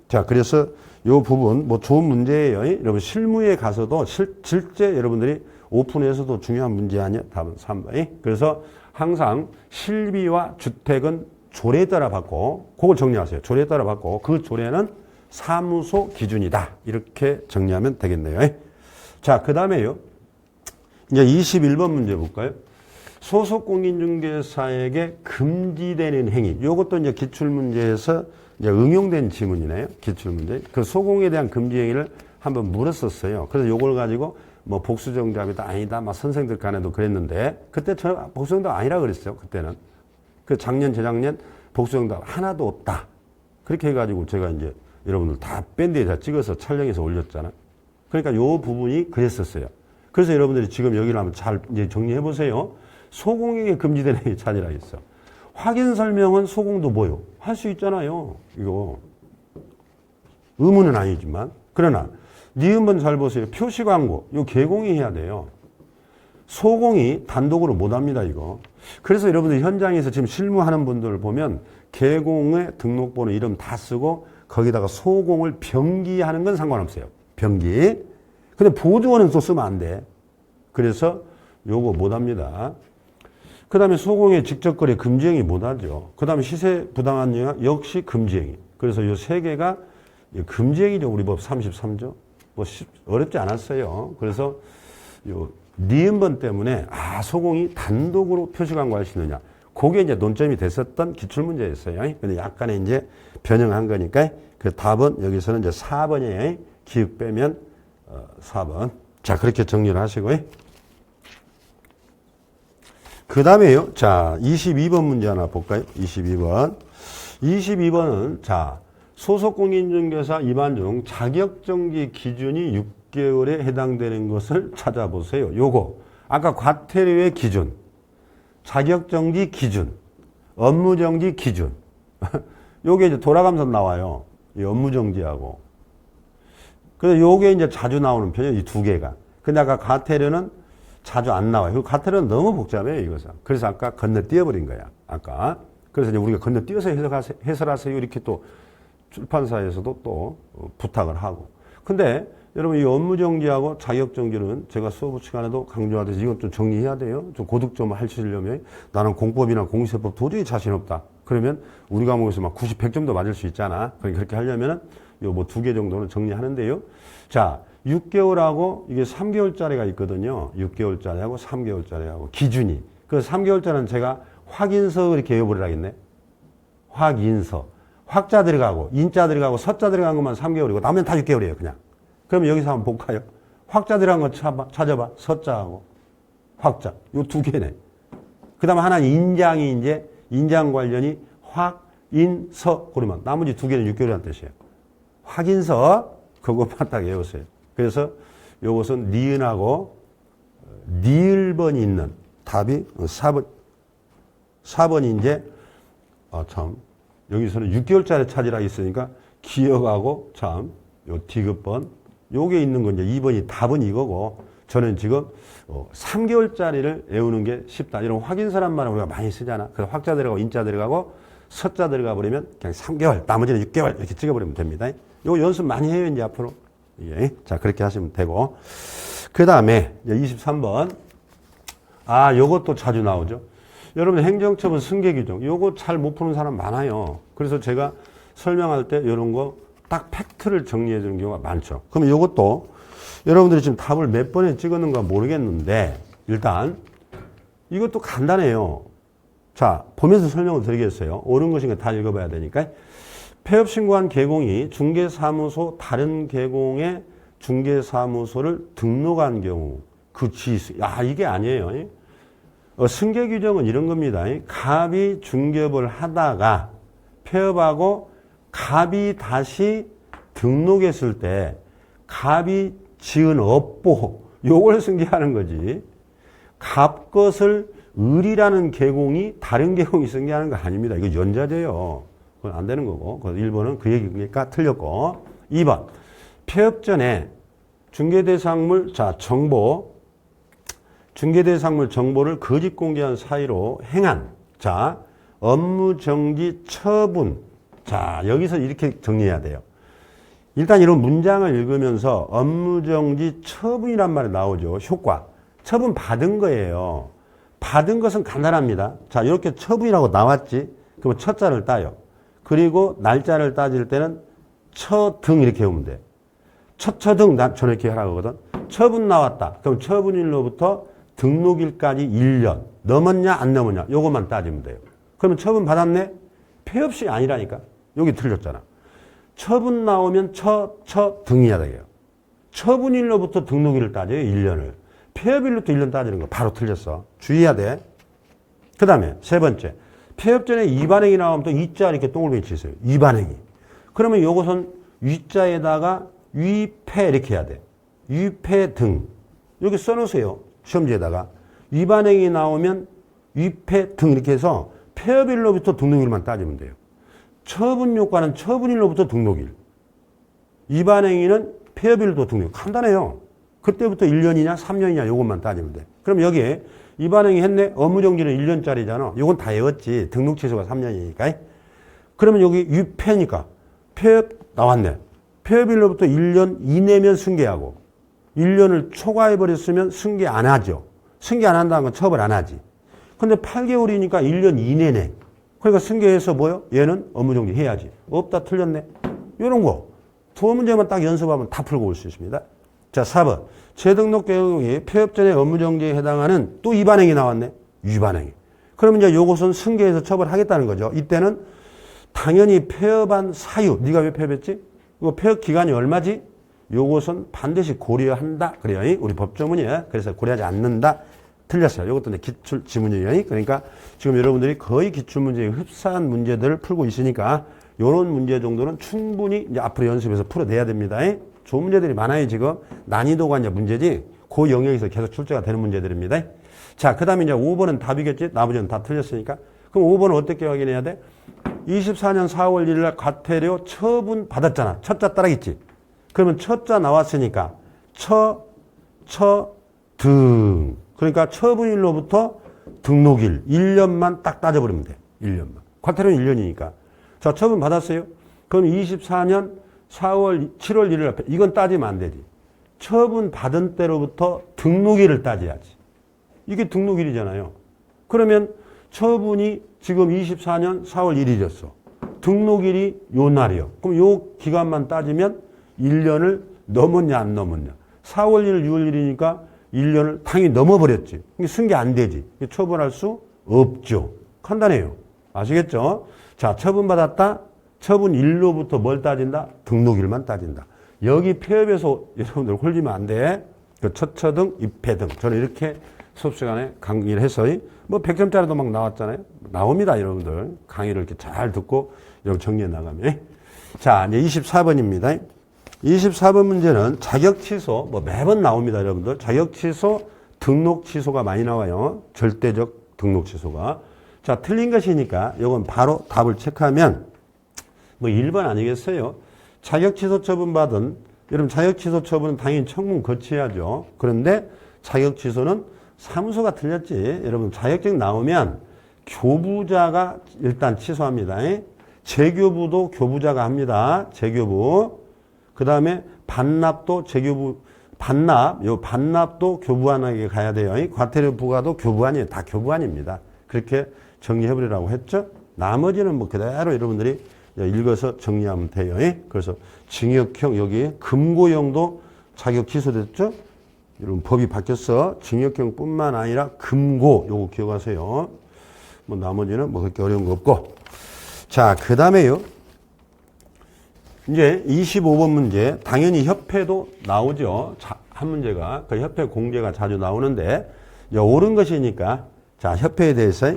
자, 그래서 요 부분 뭐 좋은 문제예요. 여러분 실무에 가서도 실제 여러분들이 오픈에서도 중요한 문제 아니야? 답은 3번. 그래서 항상 실비와 주택은 조례에 따라 받고 그걸 정리하세요. 조례에 따라 받고 그 조례는 사무소 기준이다. 이렇게 정리하면 되겠네요. 자, 그 다음에요. 이제 21번 문제 볼까요? 소속 공인중개사에게 금지되는 행위. 이것도 이제 기출문제에서 이제 응용된 지문이네요. 기출문제. 그 소공에 대한 금지 행위를 한번 물었었어요. 그래서 이걸 가지고 뭐 복수정답이다 아니다. 막 선생들 간에도 그랬는데 그때 저 복수정답 아니라 그랬어요. 그때는. 그 작년 재작년 복수정답 하나도 없다. 그렇게 해가지고 제가 이제 여러분들 다 밴드에 다 찍어서 촬영해서 올렸잖아요. 그러니까 요 부분이 그랬었어요. 그래서 여러분들이 지금 여기를 한번 잘 이제 정리해 보세요. 소공에게 금지되는 행위 찾으라 했어. 확인 설명은 소공도 뭐요? 할 수 있잖아요. 이거 의무는 아니지만 그러나 니은번 잘 보세요. 표시 광고 이거 개공이 해야 돼요. 소공이 단독으로 못 합니다. 이거. 그래서 여러분들 현장에서 지금 실무하는 분들을 보면 개공의 등록번호 이름 다 쓰고 거기다가 소공을 병기하는 건 상관없어요. 병기. 근데 보조원은 또 쓰면 안 돼. 그래서 요거 못 합니다. 그 다음에 소공의 직접거래 금지행위 못 하죠. 그 다음에 시세 부당한 영향 역시 금지행위. 그래서 요 세 개가 금지행위죠. 우리 법 33조. 뭐 어렵지 않았어요. 그래서 요 니은번 때문에 소공이 단독으로 표시광고할 수 있느냐. 그게 이제 논점이 됐었던 기출문제였어요. 근데 약간의 이제 변형한 거니까 그 답은 여기서는 이제 4번이에요. 기억 빼면 4번. 자, 그렇게 정리를 하시고요. 그 다음에요. 자, 22번 문제 하나 볼까요? 22번. 22번은 자, 소속공인중개사 위반 중 자격정지 기준이 6개월에 해당되는 것을 찾아보세요. 요거 아까 과태료의 기준, 자격정지 기준, 업무정지 기준. 요게 이제 돌아가면서 나와요. 이 업무정지하고. 그래서 요게 이제 자주 나오는 편이에요. 이 두 개가. 근데 아까 과태료는 자주 안 나와요. 과태료는 너무 복잡해요, 이것은. 그래서 아까 건너뛰어버린 거야. 아까. 그래서 이제 우리가 건너뛰어서 해설하세요. 이렇게 또 출판사에서도 또 부탁을 하고. 근데 여러분 이 업무정지하고 자격정지는 제가 수업 시간에도 강조하듯이 이건 좀 정리해야 돼요. 좀 고득 좀 하시려면 나는 공법이나 공시세법 도저히 자신 없다. 그러면 우리 과목에서 막 90, 100점도 맞을 수 있잖아. 그렇게 하려면은 요 뭐 두 개 정도는 정리하는데요. 자, 6개월하고 이게 3개월짜리가 있거든요. 6개월짜리하고 3개월짜리하고 기준이. 그 3개월짜리는 제가 확인서 이렇게 외워버리라겠네. 확인서. 확자 들어가고 인자 들어가고 서자 들어간 것만 3개월이고 나머지는 다 6개월이에요. 그냥. 그러면 여기서 한번 볼까요? 확자 들어간 거 찾아봐. 서자하고 확자. 요 두 개네. 그 다음에 하나는 인장이 이제 인장 관련이 확, 인, 서 그러면 나머지 두 개는 6개월이라는 뜻이에요. 확인서 그것만 딱 외우세요. 그래서 요것은 니은하고 니을번이 있는 답이 4번이 이제 참 여기서는 6개월짜리 찾으라 있으니까 기억하고 참 요 디귿번 요게 있는 건 이제 2번이 답은 이거고 저는 지금 3개월짜리를 외우는 게 쉽다. 이런 확인서란 말을 우리가 많이 쓰잖아. 그래서 확자 들어가고 인자 들어가고 서자 들어가 버리면 그냥 3개월 나머지는 6개월 이렇게 찍어버리면 됩니다. 요거 연습 많이 해요 이제 앞으로. 예. 자 그렇게 하시면 되고 그 다음에 23번 요것도 자주 나오죠. 여러분 행정처분 승계규정 요거 잘 못 푸는 사람 많아요. 그래서 제가 설명할 때 이런 거 딱 팩트를 정리해 주는 경우가 많죠. 그러면 요것도 여러분들이 지금 답을 몇 번에 찍었는가 모르겠는데 일단 이것도 간단해요. 자 보면서 설명을 드리겠어요. 옳은 것인가 다 읽어봐야 되니까. 폐업 신고한 계공이 중개사무소 다른 계공의 중개사무소를 등록한 경우 그 지수 이게 아니에요. 승계 규정은 이런 겁니다. 갑이 중개업을 하다가 폐업하고 갑이 다시 등록했을 때 갑이 지은 업보 요걸 승계하는 거지. 갑 것을 을이라는 계공이 다른 계공이 승계하는 거 아닙니다. 이거 연자제요. 그건 안 되는 거고. 1번은 그 얘기니까 틀렸고. 2번 폐업 전에 중개대상물 정보 중개대상물 정보를 거짓 공개한 사유로 행한 업무정지 처분. 여기서 이렇게 정리해야 돼요. 일단 이런 문장을 읽으면서 업무정지 처분이란 말이 나오죠. 효과. 처분 받은 거예요. 받은 것은 간단합니다. 이렇게 처분이라고 나왔지. 그러면 첫자를 따요. 그리고 날짜를 따질 때는 처등 이렇게 해오면 돼. 처등 저는 이렇게 하라고 하거든. 처분 나왔다. 그럼 처분일로부터 등록일까지 1년. 넘었냐 안 넘었냐 요것만 따지면 돼요. 그러면 처분 받았네? 폐업시 아니라니까. 여기 틀렸잖아. 처분 나오면 등이야 돼요. 처분일로부터 등록일을 따져요. 1년을. 폐업일로부터 1년 따지는 거 바로 틀렸어. 주의해야 돼. 그 다음에 세 번째. 폐업 전에 위반행위 나오면 또 위자 이렇게 동글뱅이 치세요. 위반행위. 그러면 요것은 위자에다가 위패 이렇게 해야 돼. 위패 등. 여기 써놓으세요. 시험지에다가. 위반행위 나오면 위패 등 이렇게 해서 폐업일로부터 등록일만 따지면 돼요. 처분요과는 처분일로부터 등록일. 위반행위는 폐업일로부터 등록일. 간단해요. 그때부터 1년이냐 3년이냐 요것만 따지면 돼. 그럼 여기에 위반행위 했네. 업무정지는 1년짜리잖아. 요건 다 외웠지. 등록 취소가 3년이니까. 그러면 여기 위패니까 폐업 나왔네. 폐업일로부터 1년 이내면 승계하고 1년을 초과해버렸으면 승계 안 하죠. 승계 안 한다는 건 처벌 안 하지. 근데 8개월이니까 1년 이내네. 그러니까 승계해서 뭐요? 얘는 업무정지 해야지. 없다 틀렸네. 이런 거. 두 문제만 딱 연습하면 다 풀고 올 수 있습니다. 4번. 재등록 계획이 폐업 전에 업무정지에 해당하는 또 위반행위 나왔네. 위반행위. 그러면 이제 요것은 승계해서 처벌하겠다는 거죠. 이때는 당연히 폐업한 사유. 네가 왜 폐업했지? 이거 폐업 기간이 얼마지? 요것은 반드시 고려한다. 그래요. 우리 법조문이에요. 그래서 고려하지 않는다. 틀렸어요. 이것도 이제 기출 지문이에요. 그러니까 지금 여러분들이 거의 기출문제에 흡사한 문제들을 풀고 있으니까 이런 문제 정도는 충분히 이제 앞으로 연습해서 풀어내야 됩니다. 좋은 문제들이 많아요. 지금 난이도가 이제 문제지 그 영역에서 계속 출제가 되는 문제들입니다. 자, 그 다음에 이제 5번은 답이겠지? 나머지는 다 틀렸으니까. 그럼 5번은 어떻게 확인해야 돼? 24년 4월 1일 날 과태료 처분 받았잖아. 첫자 따라겠지? 그러면 첫자 나왔으니까 등. 그러니까 처분일로부터 등록일 1년만 딱 따져버리면 돼. 1년만. 과태료는 1년이니까. 자, 처분 받았어요? 그럼 24년 7월 1일 앞에 이건 따지면 안 되지. 처분 받은 때로부터 등록일을 따져야지. 이게 등록일이잖아요. 그러면 처분이 지금 24년 4월 1일이었어. 등록일이 요 날이요. 그럼 요 기간만 따지면 1년을 넘었냐 안 넘었냐. 4월 1일 6월 1일이니까 1년을 당연히 넘어버렸지. 승계 안 되지. 처분할 수 없죠. 간단해요. 아시겠죠? 자, 처분받았다. 처분일로부터 뭘 따진다? 등록일만 따진다. 여기 폐업에서 여러분들 홀리면 안 돼. 그 처처등, 입회등. 저는 이렇게 수업 시간에 강의를 해서 뭐 100점짜리도 막 나왔잖아요. 나옵니다, 여러분들. 강의를 이렇게 잘 듣고 여러분 정리해 나가면. 자, 이제 24번입니다. 24번 문제는 자격 취소, 뭐 매번 나옵니다, 여러분들. 자격 취소, 등록 취소가 많이 나와요. 절대적 등록 취소가. 자, 틀린 것이니까 이건 바로 답을 체크하면 뭐 1번 아니겠어요? 자격 취소 처분 받은, 여러분 자격 취소 처분은 당연히 청문 거쳐야죠. 그런데 자격 취소는 사무소가 틀렸지. 여러분 자격증 나오면 교부자가 일단 취소합니다. 재교부도 교부자가 합니다. 재교부. 그 다음에 반납도 재교부, 반납도 교부안에게 가야 돼요. 과태료 부과도 교부안이에요. 다 교부안입니다. 그렇게 정리해버리라고 했죠. 나머지는 뭐 그대로 여러분들이 읽어서 정리하면 돼요. 그래서 징역형, 여기 금고형도 자격 취소됐죠. 여러분 법이 바뀌었어. 징역형 뿐만 아니라 금고, 요거 기억하세요. 뭐 나머지는 뭐 그렇게 어려운 거 없고. 자, 그 다음에요. 이제 25번 문제, 당연히 협회도 나오죠. 한 문제가. 그 협회 공제가 자주 나오는데, 이제 옳은 것이니까, 자, 협회에 대해서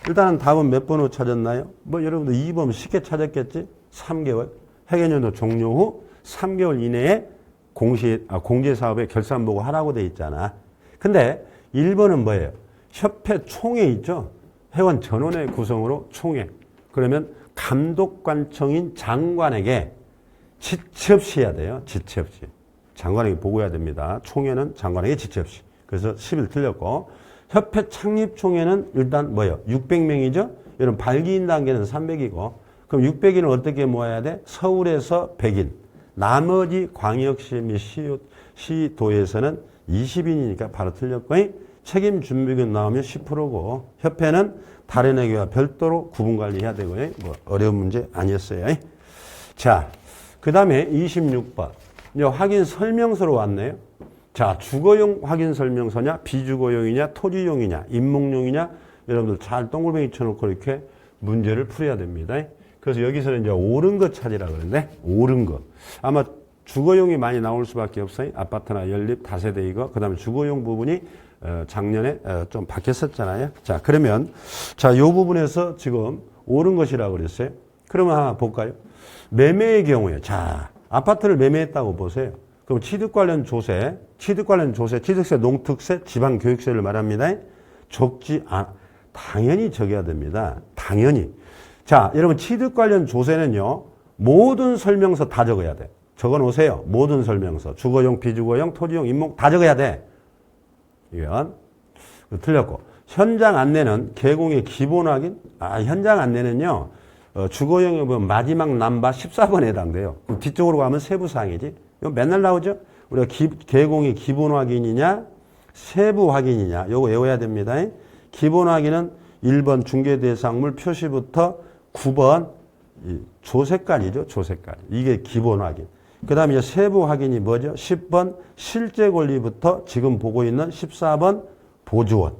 일단은 답은 몇 번으로 찾았나요? 뭐 여러분들 2번 쉽게 찾았겠지? 3개월. 회계연도 종료 후 3개월 이내에 공제 사업에 결산 보고 하라고 돼 있잖아. 근데 1번은 뭐예요? 협회 총회 있죠? 회원 전원의 구성으로 총회. 그러면 감독관청인 장관에게 지체 없이 해야 돼요. 지체 없이. 장관에게 보고해야 됩니다. 총회는 장관에게 지체 없이. 그래서 10일 틀렸고. 협회 창립 총회는 일단 뭐예요? 600명이죠? 여러분 발기인 단계는 300이고. 그럼 600인을 어떻게 모아야 돼? 서울에서 100인. 나머지 광역시 및 시도에서는 20인이니까 바로 틀렸고. 책임 준비금 나오면 10%고. 협회는 다른 회계와 별도로 구분 관리해야 되고요. 뭐 어려운 문제 아니었어요. 자, 그 다음에 26번. 이제 확인 설명서로 왔네요. 자, 주거용 확인 설명서냐, 비주거용이냐, 토지용이냐, 임목용이냐, 여러분들 잘 동글뱅이 쳐놓고 이렇게 문제를 풀어야 됩니다. 그래서 여기서는 이제 옳은 거 찾으라 그러는데, 옳은 거. 아마 주거용이 많이 나올 수밖에 없어요. 아파트나 연립, 다세대 이거. 그 다음에 주거용 부분이 작년에 좀 바뀌었었잖아요. 자, 그러면, 자, 요 부분에서 지금 옳은 것이라고 그랬어요. 그러면 하나 볼까요? 매매의 경우에, 자, 아파트를 매매했다고 보세요. 그럼 취득 관련 조세, 취득세, 농특세, 지방교육세를 말합니다. 당연히 적어야 됩니다. 당연히. 자, 여러분 취득 관련 조세는요, 모든 설명서 다 적어야 돼. 적어 놓으세요. 모든 설명서. 주거용, 비주거용, 토지용, 임목 다 적어야 돼. 이건 틀렸고. 현장 안내는 개공의 기본 확인. 현장 안내는요, 주거용에 보면 마지막 남바 14번에 해당돼요. 그럼 뒤쪽으로 가면 세부사항이지. 이거 맨날 나오죠? 우리가 개공의 기본 확인이냐, 세부 확인이냐, 요거 외워야 됩니다. 기본 확인은 1번 중개대상물 표시부터 9번 조세까지죠, 조세까지. 이게 기본 확인. 그 다음에 이제 세부 확인이 뭐죠? 10번 실제 권리부터 지금 보고 있는 14번 보조원.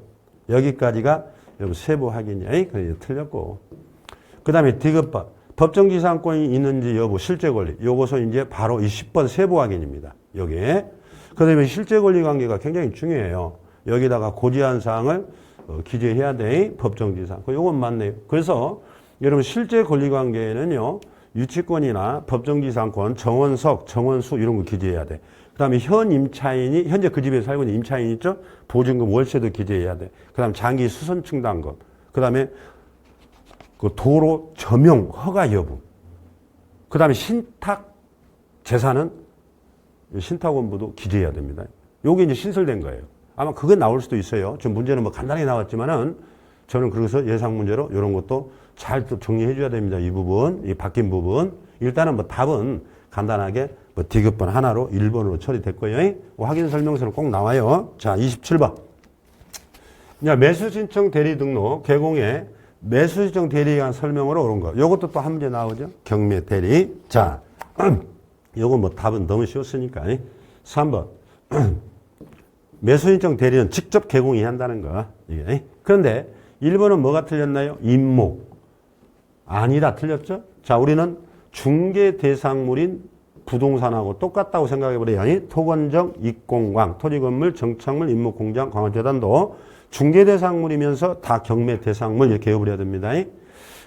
여기까지가 여러분 세부 확인이야. 그래, 틀렸고. 그 다음에 디귿법. 법정지상권이 있는지 여부, 실제 권리. 요것은 이제 바로 이 10번 세부 확인입니다. 여기에. 그 다음에 실제 권리 관계가 굉장히 중요해요. 여기다가 고지한 사항을 기재해야 돼. 법정지상권. 요건 맞네요. 그래서 여러분 실제 권리 관계에는요, 유치권이나 법정지상권, 정원석, 정원수 이런 거 기재해야 돼. 그 다음에 현 임차인이, 현재 그 집에 살고 있는 임차인 있죠? 보증금 월세도 기재해야 돼. 그 다음에 장기 수선 충당금. 그 다음에 그 도로 점용 허가 여부. 그 다음에 신탁 재산은 신탁원부도 기재해야 됩니다. 요게 이제 신설된 거예요. 아마 그건 나올 수도 있어요. 지금 문제는 뭐 간단히 나왔지만은 저는 그래서 예상 문제로 이런 것도 잘 또 정리해 줘야 됩니다. 이 부분, 이 바뀐 부분. 일단은 뭐 답은 간단하게 뭐 디귿번 하나로 1번으로 처리됐고요. 확인 설명서는 꼭 나와요. 자, 27번. 매수 신청 대리 등록 개공에 매수 신청 대리에 관한 설명으로 오른 거. 요것도 또 한 문제 나오죠. 경매 대리. 자, 요거 뭐 답은 너무 쉬웠으니까. 3번. 매수 신청 대리는 직접 개공이 한다는 거. 이게. 그런데 1번은 뭐가 틀렸나요? 임목. 아니다. 틀렸죠? 자, 우리는 중개 대상물인 부동산하고 똑같다고 생각해버려요. 토건정, 입공광, 토지건물, 정착물, 임목공장, 광화재단도 중개 대상물이면서 다 경매 대상물 이렇게 외워버려야 됩니다.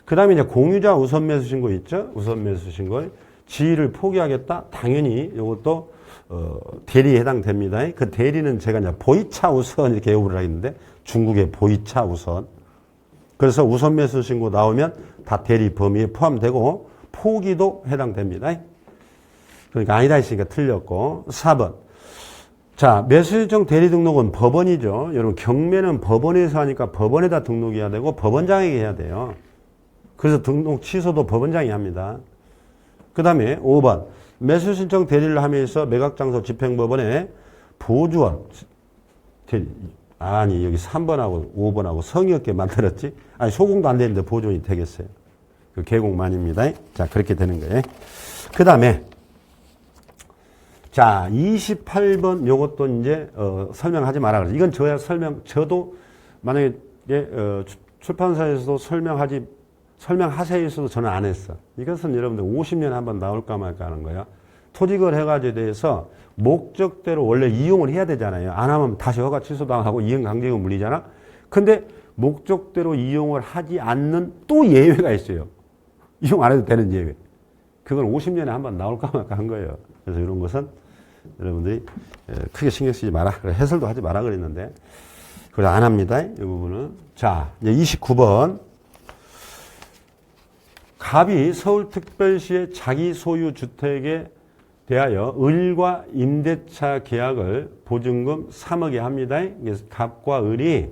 그 다음에 이제 공유자 우선 매수 신고 있죠? 우선 매수 신고. 지위를 포기하겠다? 당연히 이것도 대리에 해당됩니다. 그 대리는 제가 이제 보이차 우선 이렇게 외워버리라 했는데 중국의 보이차 우선. 그래서 우선 매수 신고 나오면 다 대리 범위에 포함되고 포기도 해당됩니다. 그러니까 아니다 했으니까 틀렸고. 4번. 자, 매수일정 대리 등록은 법원이죠. 여러분 경매는 법원에서 하니까 법원에다 등록해야 되고 법원장에게 해야 돼요. 그래서 등록 취소도 법원장이 합니다. 그 다음에 5번. 매수신청 대리를 하면서 매각장소 집행법원에 보조원 대리. 아니 여기 3번하고 5번하고 성의 없게 만들었지. 아니 소공도 안 되는데 보조원이 되겠어요. 그 개공만입니다. 자, 그렇게 되는 거예요. 그 다음에 자, 28번 요것도 이제 설명하지 마라 그래. 이건 저도 만약에 출판사에서도 설명하세요 했어도 저는 안 했어. 이것은 여러분들 50년에 한번 나올까 말까 하는 거예요. 토지거래 허가제에 대해서 목적대로 원래 이용을 해야 되잖아요. 안 하면 다시 허가 취소당하고 이행 강제금 물리잖아. 근데 목적대로 이용을 하지 않는 또 예외가 있어요. 이용 안 해도 되는 예외. 그건 50년에 한번 나올까 말까 한 거예요. 그래서 이런 것은 여러분들이 크게 신경 쓰지 마라. 해설도 하지 마라 그랬는데 그걸 안 합니다. 이 부분은. 자, 이제 29번. 갑이 서울특별시의 자기 소유 주택에 대하여 을과 임대차 계약을 보증금 3억에 합니다. 그래서 갑과 을이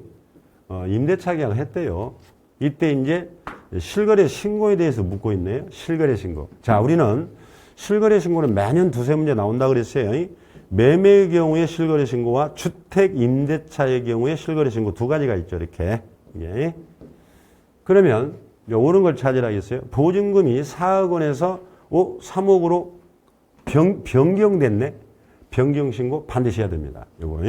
임대차 계약을 했대요. 이때 이제 실거래 신고에 대해서 묻고 있네요. 실거래 신고. 자, 우리는 실거래 신고는 매년 두세 문제 나온다 그랬어요. 매매의 경우에 실거래 신고와 주택 임대차의 경우에 실거래 신고 두 가지가 있죠. 이렇게. 예. 그러면 옳은 걸 찾으라겠어요. 보증금이 4억 원에서 3억으로 변경됐네. 변경 신고 반드시 해야 됩니다. 요거.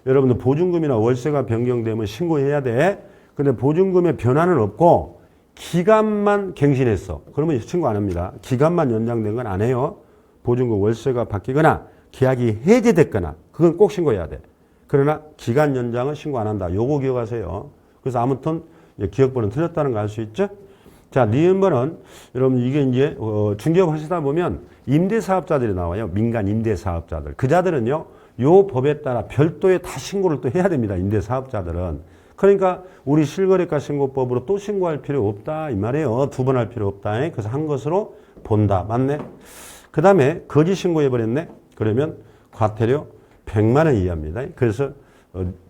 여러분들 보증금이나 월세가 변경되면 신고해야 돼. 근데 보증금의 변화는 없고 기간만 갱신했어. 그러면 신고 안 합니다. 기간만 연장된 건 안 해요. 보증금 월세가 바뀌거나 계약이 해제됐거나 그건 꼭 신고해야 돼. 그러나 기간 연장은 신고 안 한다. 요거 기억하세요. 그래서 아무튼 기억번호는 틀렸다는 거 알 수 있죠? 자, 니은번은 여러분 이게 이제 중개업 하시다 보면 임대사업자들이 나와요. 민간 임대사업자들. 그 자들은요. 요 법에 따라 별도의 다 신고를 또 해야 됩니다. 임대사업자들은. 그러니까 우리 실거래가 신고법으로 또 신고할 필요 없다 이 말이에요. 두 번 할 필요 없다. 그래서 한 것으로 본다. 맞네. 그 다음에 거짓 신고해버렸네. 그러면 과태료 100만 원 이하입니다. 그래서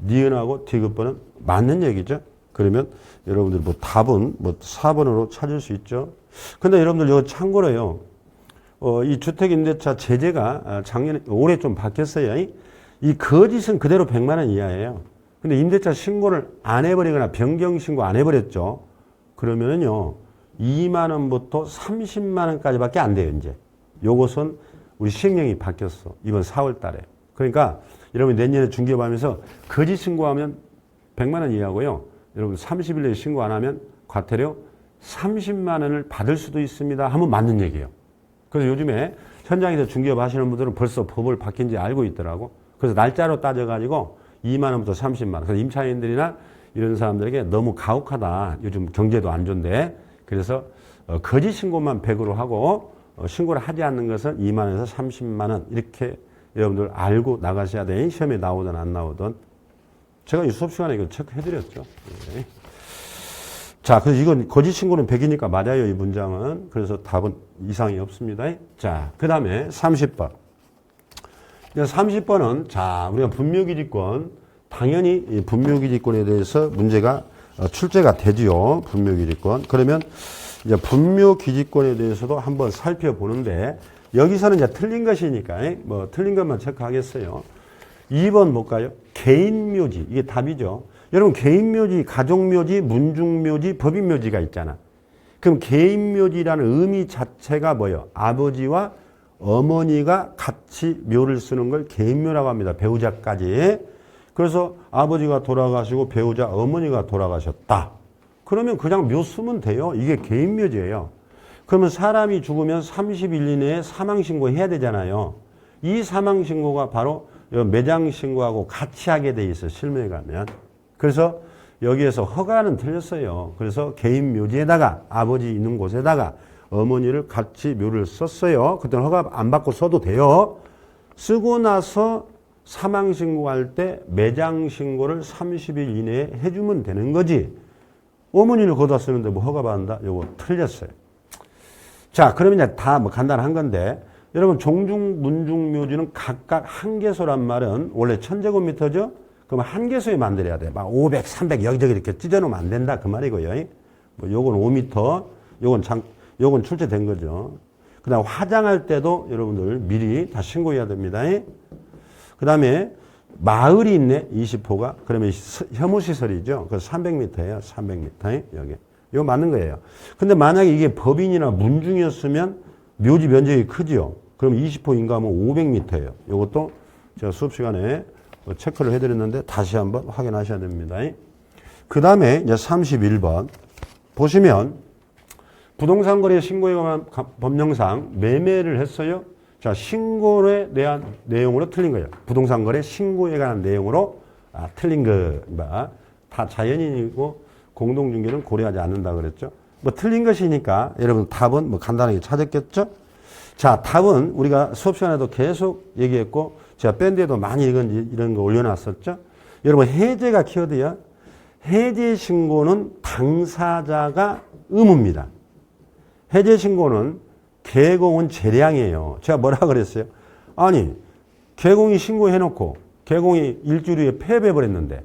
니은하고 디귿번은 맞는 얘기죠. 그러면 여러분들 뭐 답은 뭐 4번으로 찾을 수 있죠. 근데 여러분들 이거 참고로요. 이 주택임대차 제재가 올해 좀 바뀌었어요. 이 거짓은 그대로 100만 원 이하예요. 근데 임대차 신고를 안 해버리거나 변경 신고 안 해버렸죠. 그러면은요, 2만 원부터 30만 원까지밖에 안 돼요, 이제. 요것은 우리 시행령이 바뀌었어. 이번 4월 달에. 그러니까 여러분 내년에 중개업하면서 거짓 신고하면 100만 원 이하고요. 여러분 30일 내에 신고 안 하면 과태료 30만 원을 받을 수도 있습니다. 하면 맞는 얘기예요. 그래서 요즘에 현장에서 중개업 하시는 분들은 벌써 법을 바뀐 지 알고 있더라고. 그래서 날짜로 따져가지고 2만 원부터 30만 원. 그래서 임차인들이나 이런 사람들에게 너무 가혹하다. 요즘 경제도 안 좋은데. 그래서 거짓 신고만 100으로 하고 신고를 하지 않는 것은 2만 원에서 30만 원 이렇게 여러분들 알고 나가셔야 돼. 시험에 나오든 안 나오든. 제가 이 수업 시간에 이거 체크해드렸죠. 네. 자, 그래서 이건 거짓 신고는 100이니까 맞아요, 이 문장은. 그래서 답은 이상이 없습니다. 자, 그 다음에 30번. 30번은, 자, 우리가 분묘기지권, 당연히 이 분묘기지권에 대해서 문제가 출제가 되지요. 분묘기지권. 그러면 이제 분묘기지권에 대해서도 한번 살펴보는데, 여기서는 이제 틀린 것이니까, 뭐, 틀린 것만 체크하겠어요. 2번 뭘까요? 개인묘지. 이게 답이죠. 여러분, 개인묘지, 가족묘지, 문중묘지, 법인묘지가 있잖아. 그럼 개인묘지라는 의미 자체가 뭐예요? 아버지와 어머니가 같이 묘를 쓰는 걸 개인묘라고 합니다. 배우자까지. 그래서 아버지가 돌아가시고 배우자 어머니가 돌아가셨다. 그러면 그냥 묘 쓰면 돼요. 이게 개인묘지예요. 그러면 사람이 죽으면 30일 이내에 사망신고해야 되잖아요. 이 사망신고가 바로 매장신고하고 같이 하게 돼 있어요. 실무에 가면. 그래서 여기에서 허가는 틀렸어요. 그래서 개인 묘지에다가 아버지 있는 곳에다가 어머니를 같이 묘를 썼어요. 그때는 허가 안 받고 써도 돼요. 쓰고 나서 사망신고할 때 매장신고를 30일 이내에 해주면 되는 거지. 어머니를 거기다 쓰는데 뭐 허가 받는다? 요거 틀렸어요. 자, 그러면 이제 다 뭐 간단한 건데, 여러분 종중, 문중 묘지는 각각 한 개소란 말은 원래 1000제곱미터죠? 그럼 한 개소에 만들어야 돼. 막 500, 300 여기저기 이렇게 찢어놓으면 안 된다. 그 말이고요. 뭐 요건 5m, 요건 출제된 거죠. 그 다음 화장할 때도 여러분들 미리 다 신고해야 됩니다. 그 다음에 마을이 있네. 20호가. 그러면 혐오시설이죠. 그래서 300m예요. 300m. 여기. 이거 맞는 거예요. 근데 만약에 이게 법인이나 문중이었으면 묘지 면적이 크지요. 그럼 20호인가 하면 500m예요. 이것도 제가 수업 시간에 체크를 해드렸는데 다시 한번 확인하셔야 됩니다. 그 다음에 이제 31번 보시면 부동산 거래 신고에 관한 법령상 매매를 했어요. 자, 신고에 대한 내용으로 틀린 거예요. 부동산 거래 신고에 관한 내용으로 틀린 거. 다 자연인이고 공동중개는 고려하지 않는다 그랬죠. 뭐 틀린 것이니까 여러분 답은 뭐 간단하게 찾았겠죠. 자, 답은 우리가 수업 시간에도 계속 얘기했고 제가 밴드에도 많이 이런 거 올려놨었죠. 여러분 해제가 키워드야. 해제 신고는 당사자가 의무입니다. 해제 신고는 개공은 재량이에요. 제가 뭐라 그랬어요? 아니, 개공이 신고해놓고 개공이 일주일 후에 폐업해버렸는데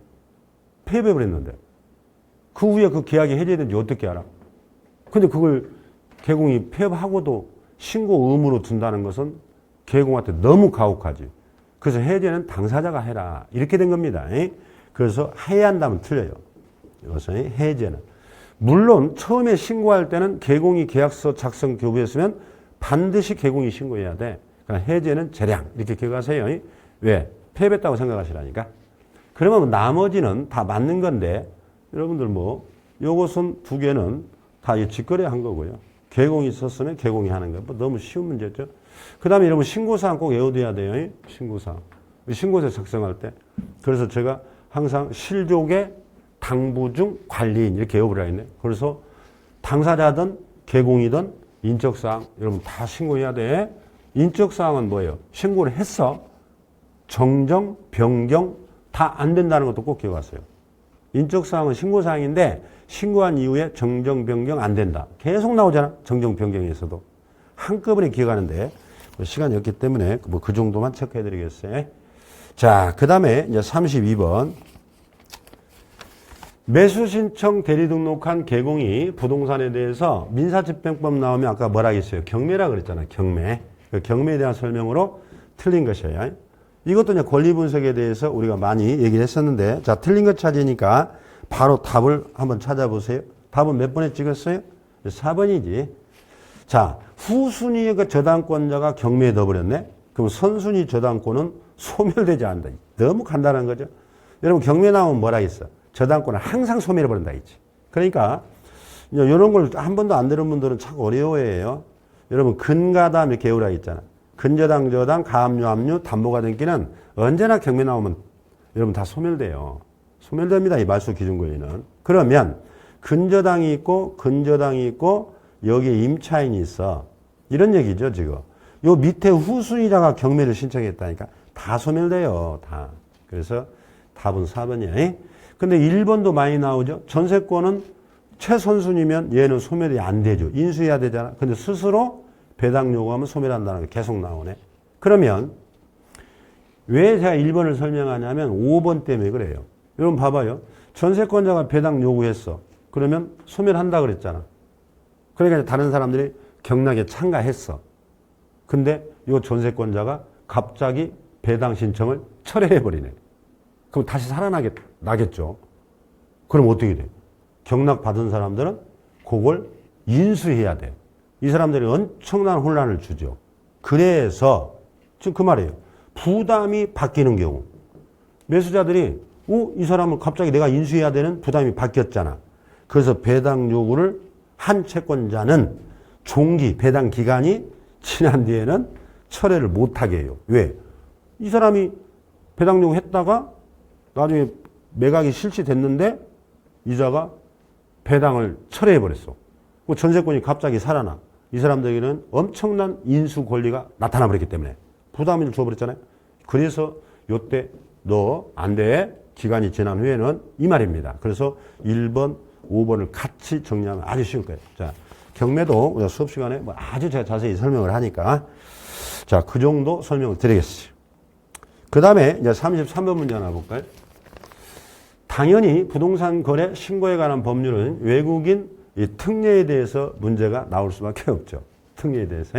그 후에 그 계약이 해제된지 어떻게 알아? 근데 그걸 개공이 폐업하고도 신고 의무로 둔다는 것은 개공한테 너무 가혹하지. 그래서 해제는 당사자가 해라. 이렇게 된 겁니다. 그래서 해야 한다면 틀려요. 이것은 해제는. 물론 처음에 신고할 때는 개공이 계약서 작성 교부했으면 반드시 개공이 신고해야 돼. 그러니까 해제는 재량. 이렇게 기억하세요. 왜? 폐업했다고 생각하시라니까. 그러면 나머지는 다 맞는 건데 여러분들 뭐 요것은 두 개는 다 직거래 한 거고요. 개공이 있었으면 개공이 하는 거. 뭐 너무 쉬운 문제죠. 그 다음에 여러분 신고사항 꼭 외워둬야 돼요. 신고사항. 신고서 작성할 때. 그래서 제가 항상 실족의 당부중 관리인 이렇게 외우라 했네. 그래서 당사자든 개공이든 인적사항 여러분 다 신고해야 돼. 인적사항은 뭐예요? 신고를 했어. 정정, 변경 다 안 된다는 것도 꼭 기억하세요. 인적사항은 신고사항인데 신고한 이후에 정정, 변경 안 된다. 계속 나오잖아. 정정, 변경에서도. 한꺼번에 기억하는데 시간이 없기 때문에 뭐 그 정도만 체크해 드리겠어요. 자, 그 다음에 이제 32번. 매수신청 대리등록한 개공이 부동산에 대해서 민사집행법 나오면 아까 뭐라 했어요? 경매라 그랬잖아요. 경매. 그 경매에 대한 설명으로 틀린 것이에요. 이것도 이제 권리분석에 대해서 우리가 많이 얘기를 했었는데, 자, 틀린 것 찾으니까 바로 답을 한번 찾아보세요. 답은 몇 번에 찍었어요? 4번이지. 자, 후순위의 그 저당권자가 경매에 넣어버렸네? 그럼 선순위 저당권은 소멸되지 않는다. 너무 간단한 거죠. 여러분, 경매 나오면 뭐라 했어? 저당권을 항상 소멸해버린다 했지. 그러니까, 이런 걸 한 번도 안 들은 분들은 참 어려워해요. 여러분, 근가담 이렇게 외우라 했잖아. 근저당, 저당, 가압류, 압류, 담보가 등기는 언제나 경매 나오면 여러분 다 소멸돼요. 소멸됩니다. 이 말소 기준권리는. 그러면 근저당이 있고 여기에 임차인이 있어. 이런 얘기죠, 지금. 요 밑에 후순위자가 경매를 신청했다니까. 다 소멸돼요. 다. 그래서 답은 4번이에요. 근데 1번도 많이 나오죠. 전세권은 최선순위면 얘는 소멸이 안 되죠. 인수해야 되잖아. 근데 스스로 배당 요구하면 소멸한다는 게 계속 나오네. 그러면 왜 제가 1번을 설명하냐면 5번 때문에 그래요. 여러분 봐봐요. 전세권자가 배당 요구했어. 그러면 소멸한다 그랬잖아. 그러니까 다른 사람들이 경락에 참가했어. 근데 이 전세권자가 갑자기 배당 신청을 철회해버리네. 그럼 다시 살아나겠죠. 그럼 어떻게 돼? 경락 받은 사람들은 그걸 인수해야 돼. 이 사람들이 엄청난 혼란을 주죠. 그래서 지금 그 말이에요. 부담이 바뀌는 경우. 매수자들이 이 사람은 갑자기 내가 인수해야 되는 부담이 바뀌었잖아. 그래서 배당 요구를 한 채권자는 종기, 배당 기간이 지난 뒤에는 철회를 못하게 해요. 왜? 이 사람이 배당 요구했다가 나중에 매각이 실시됐는데 이자가 배당을 철회해버렸어. 그 전세권이 갑자기 살아나. 이 사람들에게는 엄청난 인수 권리가 나타나 버렸기 때문에 부담을 줘버렸잖아요. 그래서 요때 너 안 돼. 기간이 지난 후에는 이 말입니다. 그래서 1번, 5번을 같이 정리하면 아주 쉬울 거예요. 자, 경매도 우리가 수업 시간에 뭐 아주 제가 자세히 설명을 하니까 자, 그 정도 설명을 드리겠습니다. 그 다음에 이제 33번 문제 하나 볼까요? 당연히 부동산 거래 신고에 관한 법률은 외국인 이 특례에 대해서 문제가 나올 수밖에 없죠. 특례에 대해서.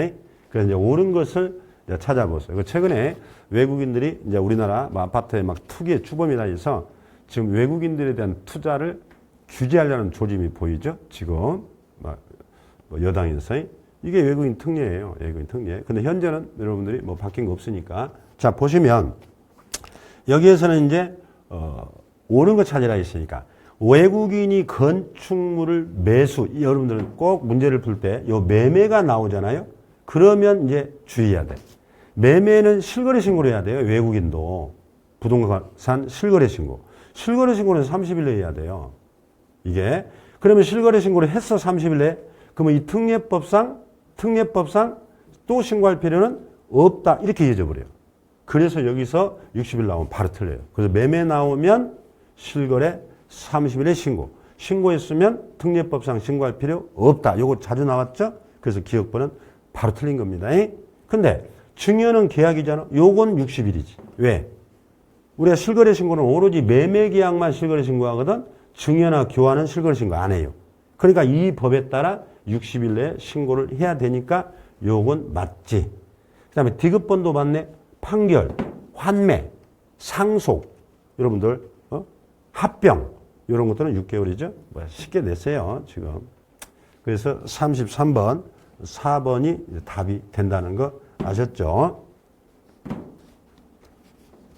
그래서 이제 옳은 것을 이제 찾아보세요. 최근에 외국인들이 이제 우리나라 아파트에 막 투기의 주범이라 해서 지금 외국인들에 대한 투자를 규제하려는 조짐이 보이죠. 지금 뭐 여당에서 이게 외국인 특례예요. 외국인 특례. 근데 현재는 여러분들이 뭐 바뀐 거 없으니까 자 보시면 여기에서는 이제 옳은 거 찾으라 했으니까 외국인이 건축물을 매수 여러분들은 꼭 문제를 풀 때 요 매매가 나오잖아요. 그러면 이제 주의해야 돼. 매매는 실거래 신고를 해야 돼요. 외국인도 부동산 실거래 신고. 실거래 신고는 30일 내에 해야 돼요. 이게 그러면 실거래 신고를 했어 30일 내에 그러면 이 특례법상 또 신고할 필요는 없다 이렇게 이어져버려요. 그래서 여기서 60일 나오면 바로 틀려요. 그래서 매매 나오면 실거래 30일에 신고했으면 특례법상 신고할 필요 없다. 요거 자주 나왔죠? 그래서 기억번은 바로 틀린 겁니다. 근데 증여는 계약이잖아. 요건 60일이지. 왜? 우리가 실거래 신고는 오로지 매매 계약만 실거래 신고하거든 증여나 교환은 실거래 신고 안 해요. 그러니까 이 법에 따라 60일 내에 신고를 해야 되니까 요건 맞지. 그 다음에 디귿번도 맞네. 판결, 환매, 상속 여러분들 합병 이런 것들은 6개월이죠. 쉽게 냈어요. 지금. 그래서 33번, 4번이 답이 된다는 거 아셨죠?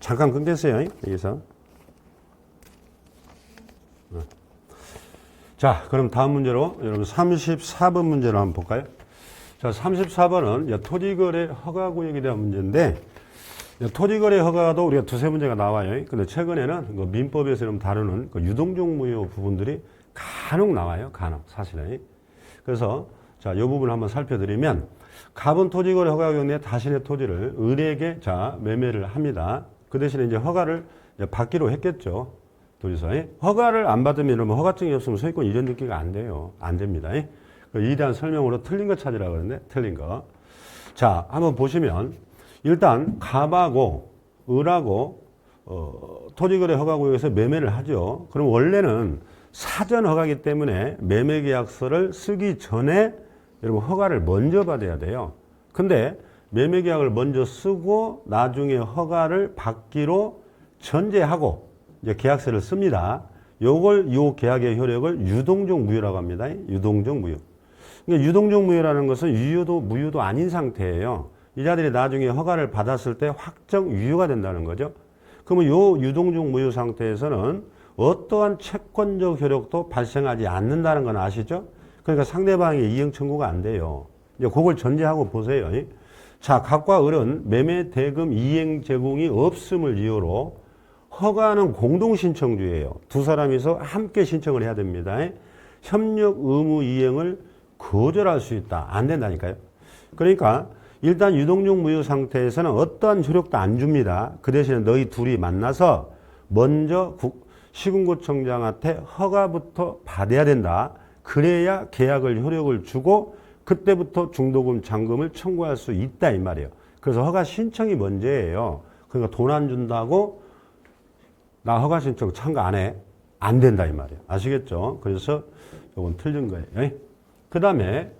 잠깐 끊겠어요. 여기서. 자, 그럼 다음 문제로 여러분 34번 문제로 한번 볼까요? 자, 34번은 토지거래 허가구역에 대한 문제인데 토지거래 허가도 우리가 두세 문제가 나와요. 근데 최근에는 그 민법에서 좀 다루는 그 유동종 무효 부분들이 간혹 나와요. 간혹 사실은. 그래서 자, 이 부분을 한번 살펴드리면 갑은 토지거래 허가구역 내 자신의 토지를 을에게 자 매매를 합니다. 그 대신에 이제 허가를 이제 받기로 했겠죠. 둘이서. 허가를 안 받으면 이러면 허가증이 없으면 소유권 이전 등기가 안 돼요. 안 됩니다. 이에 대한 설명으로 틀린 거 찾으라고 그러는데 틀린 거. 자, 한번 보시면 일단 갑하고 을하고 토지거래 허가구역에서 매매를 하죠. 그럼 원래는 사전 허가이기 때문에 매매계약서를 쓰기 전에 여러분 허가를 먼저 받아야 돼요. 근데 매매계약을 먼저 쓰고 나중에 허가를 받기로 전제하고 이제 계약서를 씁니다. 요 계약의 효력을 유동종 무효라고 합니다. 유동종 무효. 그러니까 유동종 무효라는 것은 유효도 무효도 아닌 상태예요. 이 자들이 나중에 허가를 받았을 때 확정 유효가 된다는 거죠. 그러면 요 유동종 무효 상태에서는 어떠한 채권적 효력도 발생하지 않는다는 건 아시죠? 그러니까 상대방의 이행 청구가 안 돼요. 이제 그걸 전제하고 보세요. 자, 갑과 을은 매매 대금 이행 제공이 없음을 이유로 허가는 공동 신청주예요. 두 사람이서 함께 신청을 해야 됩니다. 협력 의무 이행을 거절할 수 있다. 안 된다니까요. 그러니까 일단 유동적 무효 상태에서는 어떠한 효력도 안 줍니다. 그 대신에 너희 둘이 만나서 먼저 시군구청장한테 허가부터 받아야 된다. 그래야 계약을 효력을 주고 그때부터 중도금 잔금을 청구할 수 있다 이 말이에요. 그래서 허가 신청이 먼저예요. 그러니까 돈 안 준다고 나 허가 신청 참가 안 해. 안 된다 이 말이에요. 아시겠죠? 그래서 이건 틀린 거예요. 그 다음에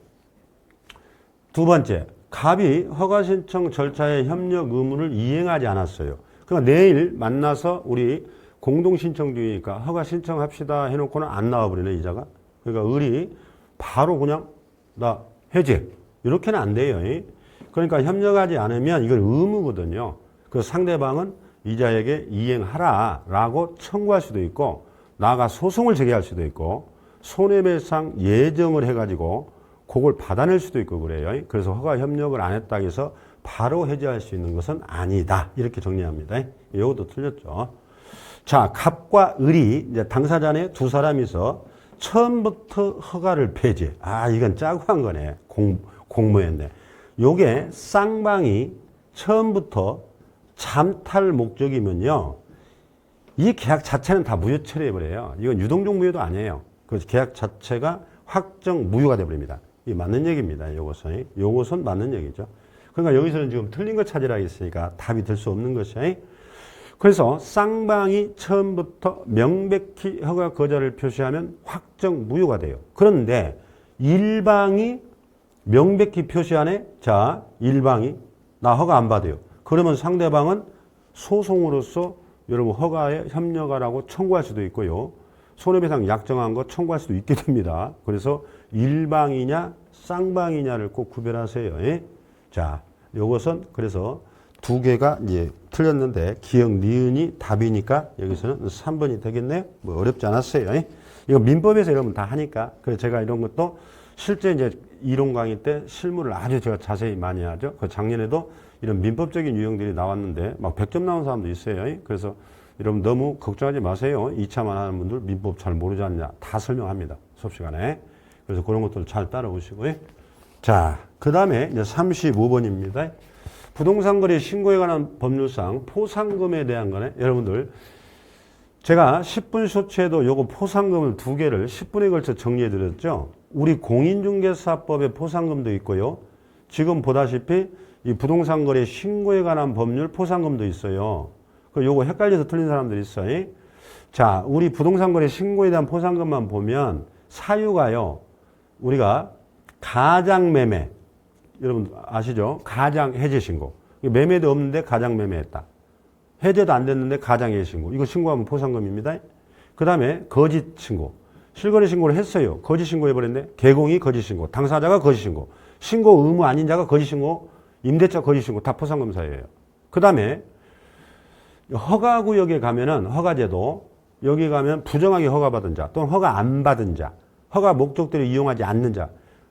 두 번째, 갑이 허가 신청 절차의 협력 의무를 이행하지 않았어요. 그러니까 내일 만나서 우리 공동 신청 중이니까 허가 신청합시다 해놓고는 안 나와버리네 이자가. 그러니까 을이 바로 그냥 나 해제 이렇게는 안 돼요. 그러니까 협력하지 않으면 이건 의무거든요. 그래서 상대방은 이자에게 이행하라 라고 청구할 수도 있고 나아가 소송을 제기할 수도 있고 손해배상 예정을 해가지고 그걸 받아낼 수도 있고 그래요. 그래서 허가 협력을 안 했다고 해서 바로 해제할 수 있는 것은 아니다. 이렇게 정리합니다. 이것도 틀렸죠. 자, 갑과 을이 이제 당사자네 두 사람이서 처음부터 허가를 폐지. 아, 이건 짜고 한 거네. 공모였네. 요게 쌍방이 처음부터 잠탈 목적이면요. 이 계약 자체는 다 무효 처리해버려요. 이건 유동적 무효도 아니에요. 그래서 계약 자체가 확정 무효가 돼버립니다. 이게 맞는 얘기입니다. 요것은 맞는 얘기죠. 그러니까 여기서는 지금 틀린 거 찾으라 했으니까 답이 될 수 없는 것이에요. 그래서 쌍방이 처음부터 명백히 허가 거절을 표시하면 확정 무효가 돼요. 그런데 일방이 명백히 표시하네. 자, 일방이 나 허가 안 받아요. 그러면 상대방은 소송으로서 여러분 허가에 협력하라고 청구할 수도 있고요. 손해배상 약정한 거 청구할 수도 있게 됩니다. 그래서 일방이냐 쌍방이냐를 꼭 구별하세요. 자, 요것은 그래서 두 개가 이제 틀렸는데 기억 니은이 답이니까 여기서는 3번이 되겠네요. 뭐 어렵지 않았어요. 이거 민법에서 여러분 다 하니까. 그래서 제가 이런 것도 실제 이제 이론 강의 때 실무를 아주 제가 자세히 많이 하죠. 그 작년에도 이런 민법적인 유형들이 나왔는데 막 100점 나온 사람도 있어요. 그래서 여러분 너무 걱정하지 마세요. 2차만 하는 분들 민법 잘 모르지 않냐. 다 설명합니다. 수업 시간에. 그래서 그런 것들 잘 따라오시고요. 자, 그 다음에 이제 35번입니다. 부동산 거래 신고에 관한 법률상 포상금에 대한 거네. 여러분들 제가 10분 쇼츠에도 요거 포상금을 두 개를 10분에 걸쳐 정리해 드렸죠. 우리 공인중개사법에 포상금도 있고요. 지금 보다시피 이 부동산 거래 신고에 관한 법률 포상금도 있어요. 그 요거 헷갈려서 틀린 사람들이 있어요. 자, 우리 부동산 거래 신고에 대한 포상금만 보면 사유가요. 우리가 가장매매 여러분 아시죠? 가장 해제 신고. 매매도 없는데 가장 매매했다. 해제도 안 됐는데 가장 해제 신고. 이거 신고하면 포상금입니다. 그 다음에 거짓 신고. 실거래 신고를 했어요. 거짓 신고해버렸네. 개공이 거짓 신고. 당사자가 거짓 신고. 신고 의무 아닌 자가 거짓 신고. 임대차 거짓 신고. 다 포상금 사유예요. 그 다음에 허가구역에 가면은 허가제도 여기 가면 부정하게 허가받은 자 또는 허가 안 받은 자 허가 목적대로 이용하지 않는 자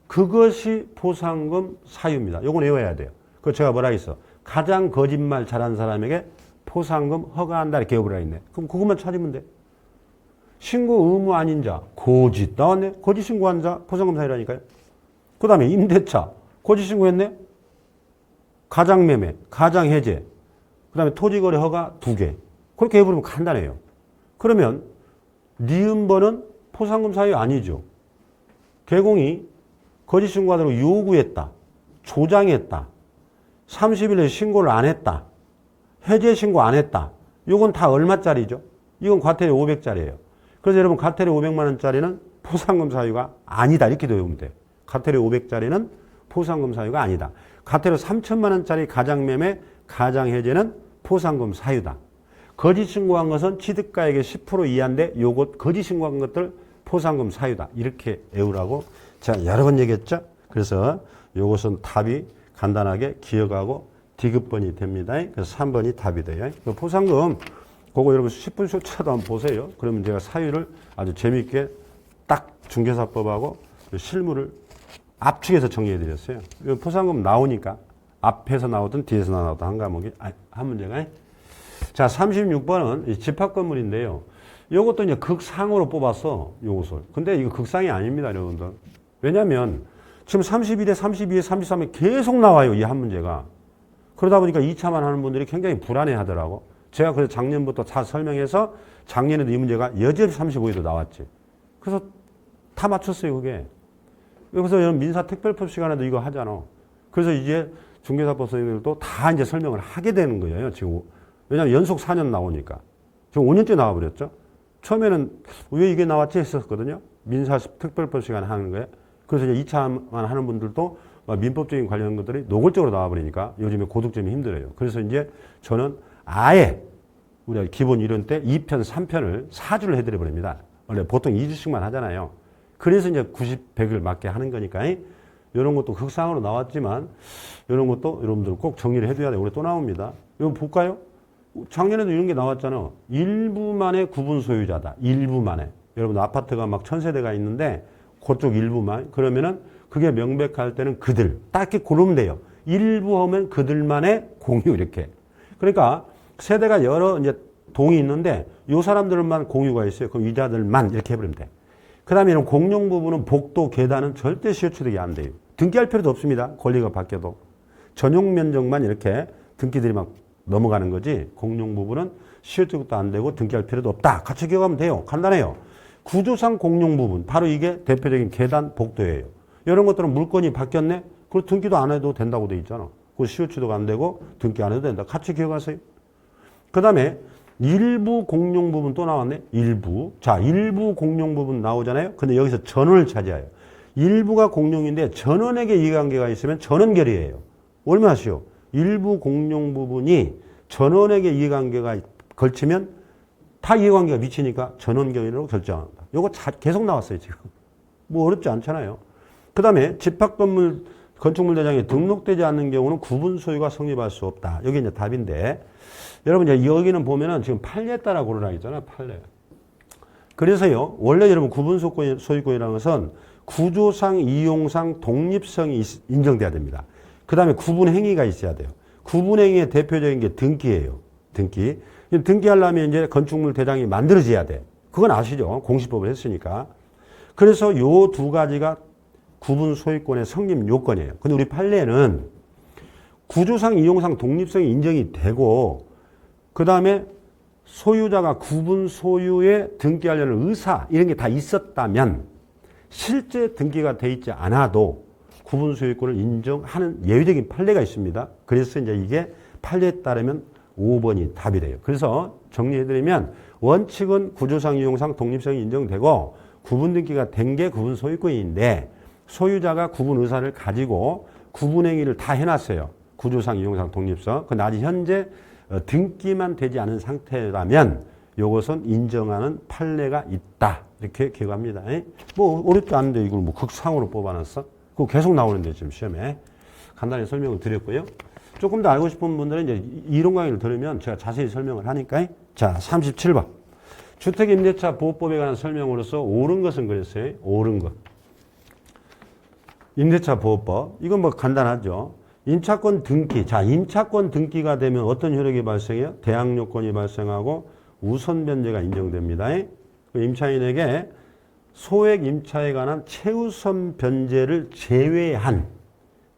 그것이 포상금 사유입니다. 요건 외워야 돼요. 그 제가 뭐라 했어? 가장 거짓말 잘한 사람에게 포상금 허가한다 이렇게 외우라 했네. 그럼 그것만 찾으면 돼. 신고 의무 아닌 자 거짓 나왔네. 거짓 신고한 자 포상금 사유라니까요. 그 다음에 임대차 거짓 신고했네. 가장매매 가장해제 그 다음에 토지거래 허가 2개 그렇게 해버리면 간단해요. 그러면 니은번은 포상금 사유 아니죠. 개공이 거짓 신고하도록 요구했다. 조장했다. 30일에 신고를 안 했다. 해제 신고 안 했다. 이건 다 얼마짜리죠? 이건 과태료 500짜리예요. 그래서 여러분 과태료 500만 원짜리는 포상금 사유가 아니다. 이렇게도 외우면 돼요. 과태료 500짜리는 포상금 사유가 아니다. 과태료 3천만 원짜리 가장매매, 가장해제는 포상금 사유다. 거짓 신고한 것은 취득가액의 10% 이하인데 요것 거짓 신고한 것들 포상금 사유다. 이렇게 외우라고 자, 여러 번 얘기했죠? 그래서 요것은 답이 간단하게 기억하고 디귿번이 됩니다. 그래서 3번이 답이 돼요. 그 포상금, 그거 여러분 10분 쇼츠도 한번 보세요. 그러면 제가 사유를 아주 재미있게 딱 중개사법하고 실무를 압축해서 정리해 드렸어요. 포상금 나오니까 앞에서 나오든 뒤에서 나오든 한 과목이, 한 문제가. 자, 36번은 집합건물인데요. 요것도 이제 극상으로 뽑았어, 요것을. 근데 이거 극상이 아닙니다, 여러분들. 왜냐면 지금 31에 32에 33에 계속 나와요. 이 한 문제가. 그러다 보니까 2차만 하는 분들이 굉장히 불안해 하더라고. 제가 그래서 작년부터 다 설명해서 작년에도 이 문제가 여전히 35에도 나왔지. 그래서 다 맞췄어요, 그게. 그래서 여러분 민사특별법 시간에도 이거 하잖아. 그래서 이제 중개사법 선생님들도 다 이제 설명을 하게 되는 거예요, 지금. 왜냐면 연속 4년 나오니까. 지금 5년째 나와버렸죠. 처음에는 왜 이게 나왔지 했었거든요. 민사특별법 시간에 하는 거예요. 그래서 이제 2차만 하는 분들도 민법적인 관련 것들이 노골적으로 나와버리니까 요즘에 고득점이 힘들어요. 그래서 이제 저는 아예 우리가 기본 이론 때 2편, 3편을 4주를 해드려 버립니다. 원래 보통 2주씩만 하잖아요. 그래서 이제 90, 100을 맞게 하는 거니까 이런 것도 극상으로 나왔지만 이런 것도 여러분들 꼭 정리를 해둬야 돼요. 우리 또 나옵니다. 이거 볼까요? 작년에도 이런 게 나왔잖아. 일부만의 구분 소유자다. 일부만의. 여러분 아파트가 막 1000세대가 있는데 그쪽 일부만. 그러면은 그게 명백할 때는 그들. 딱히 고르면 돼요. 일부 하면 그들만의 공유 이렇게. 그러니까 세대가 여러 이제 동이 있는데 요 사람들만 공유가 있어요. 그럼 이자들만 이렇게 해버리면 돼. 그 다음에 이런 공용 부분은 복도, 계단은 절대 시효 취득이 안 돼요. 등기할 필요도 없습니다. 권리가 바뀌어도. 전용 면적만 이렇게 등기들이 막 넘어가는 거지 공용 부분은 시효 취득도 안 되고 등기할 필요도 없다. 같이 기억하면 돼요. 간단해요. 구조상 공용 부분, 바로 이게 대표적인 계단, 복도예요. 이런 것들은 물건이 바뀌었네? 그럼 등기도 안 해도 된다고 돼 있잖아. 그 시효 취득 안 되고 등기 안 해도 된다. 같이 기억하세요. 그 다음에 일부 공용 부분 또 나왔네. 일부. 자, 일부 공용 부분 나오잖아요. 근데 여기서 전원을 차지해요. 일부가 공용인데 전원에게 이해관계가 있으면 전원결의예요. 얼마나 쉬워. 일부 공용 부분이 전원에게 이해관계가 걸치면 다 이해관계가 미치니까 전원결의로 결정한다. 요거 계속 나왔어요, 지금. 뭐 어렵지 않잖아요. 그 다음에 집합건물, 건축물 대장에 등록되지 않는 경우는 구분 소유가 성립할 수 없다. 여기 이제 답인데. 여러분, 이제 여기는 보면은 지금 판례에 따라 고르라 했잖아요, 판례. 그래서요, 원래 여러분 구분 소유권이라는 것은 구조상, 이용상, 독립성이 인정돼야 됩니다. 그 다음에 구분 행위가 있어야 돼요. 구분 행위의 대표적인 게 등기예요. 등기. 등기하려면 이제 건축물 대장이 만들어져야 돼. 그건 아시죠? 공시법을 했으니까. 그래서 요 두 가지가 구분 소유권의 성립 요건이에요. 근데 우리 판례는 구조상, 이용상, 독립성이 인정이 되고 그 다음에 소유자가 구분 소유에 등기하려는 의사 이런 게 다 있었다면 실제 등기가 돼 있지 않아도 구분 소유권을 인정하는 예외적인 판례가 있습니다. 그래서 이제 이게 판례에 따르면 5번이 답이 돼요. 그래서 정리해드리면 원칙은 구조상, 이용상, 독립성이 인정되고 구분 등기가 된 게 구분 소유권인데 소유자가 구분 의사를 가지고 구분 행위를 다 해놨어요. 구조상, 이용상, 독립성. 근데 아직 현재 등기만 되지 않은 상태라면 이것은 인정하는 판례가 있다. 이렇게 기억합니다. 뭐 어렵지 않은데 이걸 뭐 극상으로 뽑아놨어? 그거 계속 나오는데 지금 시험에. 간단히 설명을 드렸고요. 조금 더 알고 싶은 분들은 이제 이론 강의를 들으면 제가 자세히 설명을 하니까. 자, 37번. 주택임대차 보호법에 관한 설명으로서 옳은 것은 그랬어요. 옳은 것. 임대차 보호법. 이건 뭐 간단하죠. 임차권 등기. 자, 임차권 등기가 되면 어떤 효력이 발생해요? 대항 요건이 발생하고 우선 변제가 인정됩니다. 임차인에게 소액 임차에 관한 최우선 변제를 제외한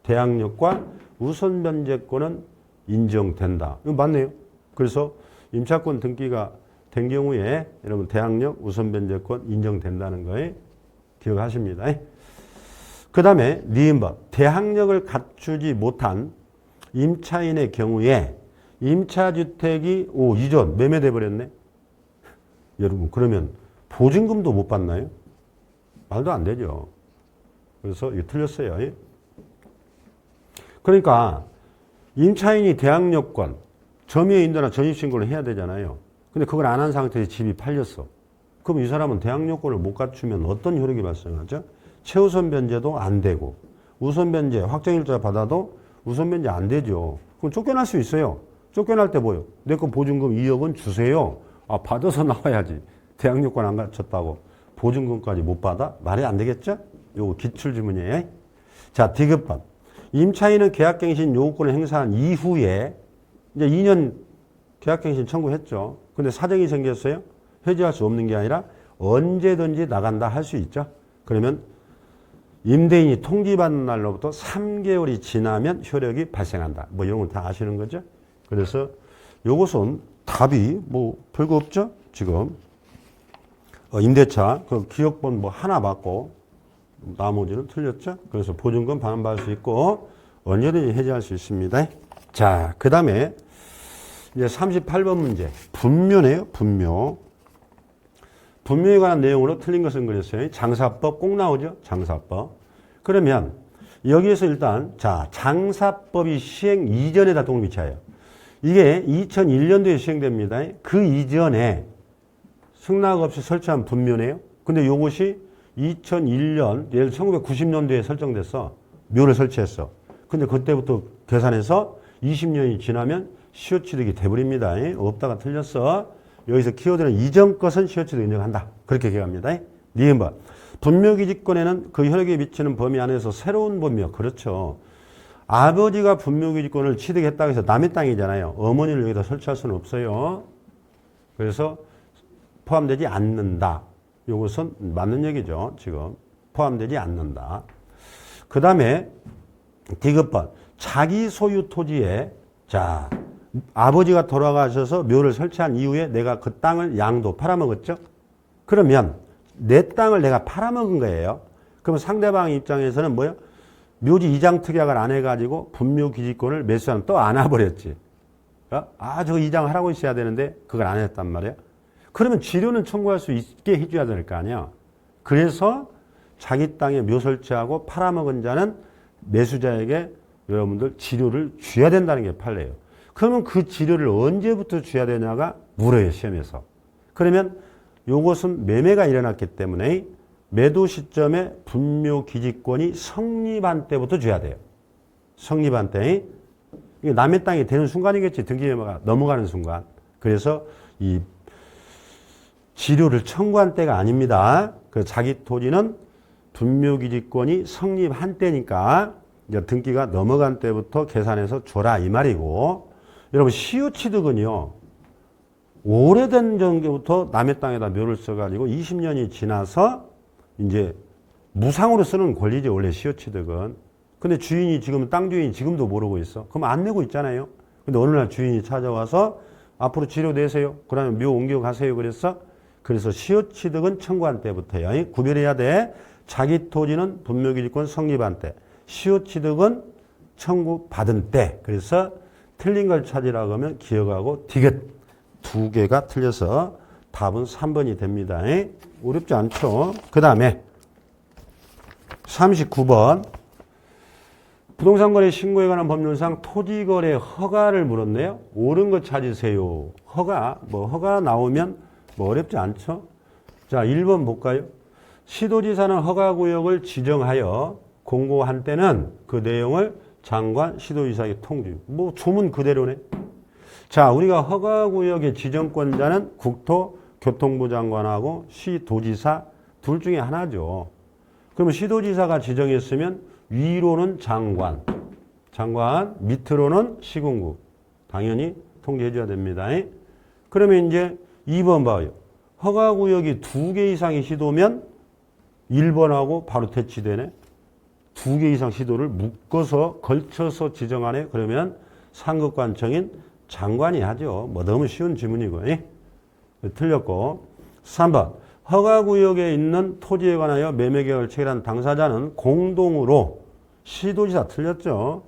대항력과 우선 변제권은 인정된다. 이거 맞네요. 그래서 임차권 등기가 된 경우에 여러분 대항력, 우선 변제권 인정된다는 거에 기억하십니다. 그 다음에 니은법. 대항력을 갖추지 못한 임차인의 경우에 임차주택이 이전 매매돼 버렸네. 여러분 그러면 보증금도 못 받나요? 말도 안 되죠. 그래서 이거 틀렸어요. 그러니까 임차인이 대항력권, 점유의 인도나 전입신고를 해야 되잖아요. 근데 그걸 안 한 상태에서 집이 팔렸어. 그럼 이 사람은 대항력권을 못 갖추면 어떤 효력이 발생하죠? 최우선 변제도 안 되고 우선 변제 확정일자 받아도 우선 변제 안 되죠. 그럼 쫓겨날 수 있어요. 쫓겨날 때 뭐요? 내 거 보증금 2억은 주세요. 아, 받아서 나와야지. 대항력권 안 갖췄다고 보증금까지 못 받아? 말이 안 되겠죠? 요거 기출지문이에요. 자, 디귿번. 임차인은 계약갱신 요구권을 행사한 이후에 이제 2년 계약갱신 청구했죠. 근데 사정이 생겼어요. 해지할 수 없는 게 아니라 언제든지 나간다 할 수 있죠. 그러면 임대인이 통지받는 날로부터 3개월이 지나면 효력이 발생한다. 뭐 이런 건 다 아시는 거죠? 그래서 요것은 답이 뭐 별거 없죠? 지금 임대차 그 기억번 뭐 하나 받고 나머지는 틀렸죠? 그래서 보증금 반환받을 수 있고 언제든지 해지할 수 있습니다. 자, 그 다음에 이제 38번 문제. 분묘네요. 분묘. 분묘에 관한 내용으로 틀린 것은 그랬어요. 장사법 꼭 나오죠. 장사법. 그러면 여기에서 일단 자 장사법이 시행 이전에다 동미차예요. 이게 2001년도에 시행됩니다. 그 이전에 승낙 없이 설치한 분묘네요. 근데 요것이 2001년, 예를 들어 1990년도에 설정됐어. 묘를 설치했어. 근데 그때부터 계산해서 20년이 지나면 시효취득이 돼버립니다. 없다가 틀렸어. 여기서 키워드는 이전 것은 시효취득 인정한다. 그렇게 기억합니다. 니은번. 분묘기지권에는 그 효력에 미치는 범위 안에서 새로운 분묘. 그렇죠. 아버지가 분묘기지권을 취득했다고 해서 남의 땅이잖아요. 어머니를 여기다 설치할 수는 없어요. 그래서 포함되지 않는다. 이것은 맞는 얘기죠. 지금 포함되지 않는다. 그 다음에 디귿번. 자기 소유 토지에 자 아버지가 돌아가셔서 묘를 설치한 이후에 내가 그 땅을 양도 팔아먹었죠. 그러면 내 땅을 내가 팔아먹은 거예요. 그러면 상대방 입장에서는 뭐야? 묘지 이장 특약을 안 해가지고 분묘기지권을 매수하면 또 안아버렸지. 저 이장하라고 있어야 되는데 그걸 안 했단 말이야. 그러면 지료는 청구할 수 있게 해줘야 될 거 아니야. 그래서 자기 땅에 묘 설치하고 팔아먹은 자는 매수자에게 여러분들 지료를 줘야 된다는 게 판례예요. 그러면 그 지료를 언제부터 줘야 되냐가 물어요. 시험에서. 그러면 요것은 매매가 일어났기 때문에 매도 시점에 분묘기지권이 성립한 때부터 줘야 돼요. 성립한 때. 이게 남의 땅이 되는 순간이겠지. 등기가 넘어가는 순간. 그래서 이 지료를 청구한 때가 아닙니다. 그 자기 토지는 분묘기지권이 성립한 때니까 이제 등기가 넘어간 때부터 계산해서 줘라 이 말이고, 여러분 시효취득은요 오래된 전부터 남의 땅에다 묘를 써가지고 20년이 지나서 이제 무상으로 쓰는 권리지 원래 시효취득은. 근데 주인이 지금 땅 주인이 지금도 모르고 있어. 그럼 안 내고 있잖아요. 근데 어느 날 주인이 찾아와서 앞으로 지료 내세요. 그러면 묘 옮겨가세요. 그래서 시효취득은 청구한 때부터요. 구별해야 돼. 자기 토지는 분묘기지권 성립한 때. 시효취득은 청구받은 때. 그래서 틀린 걸 찾으라고 하면 기억하고 디귿 두 개가 틀려서 답은 3번이 됩니다. 어렵지 않죠? 그 다음에 39번. 부동산거래 신고에 관한 법률상 토지거래 허가를 물었네요. 옳은 거 찾으세요. 허가 나오면 뭐 어렵지 않죠? 자, 1번 볼까요? 시도지사는 허가구역을 지정하여 공고한 때는 그 내용을 장관 시도지사에게 통지. 뭐 조문 그대로네. 자, 우리가 허가구역의 지정권자는 국토교통부 장관하고 시도지사 둘 중에 하나죠. 그러면 시도지사가 지정했으면 위로는 장관, 밑으로는 시군구. 당연히 통지해 줘야 됩니다. 그러면 이제 2번 봐요. 허가구역이 2개 이상의 시도면 1번하고 바로 대치되네. 2개 이상 시도를 묶어서 걸쳐서 지정하네. 그러면 상급관청인 장관이 하죠. 뭐 너무 쉬운 질문이고. 틀렸고. 3번. 허가구역에 있는 토지에 관하여 매매계약을 체결한 당사자는 공동으로 시도지사 틀렸죠.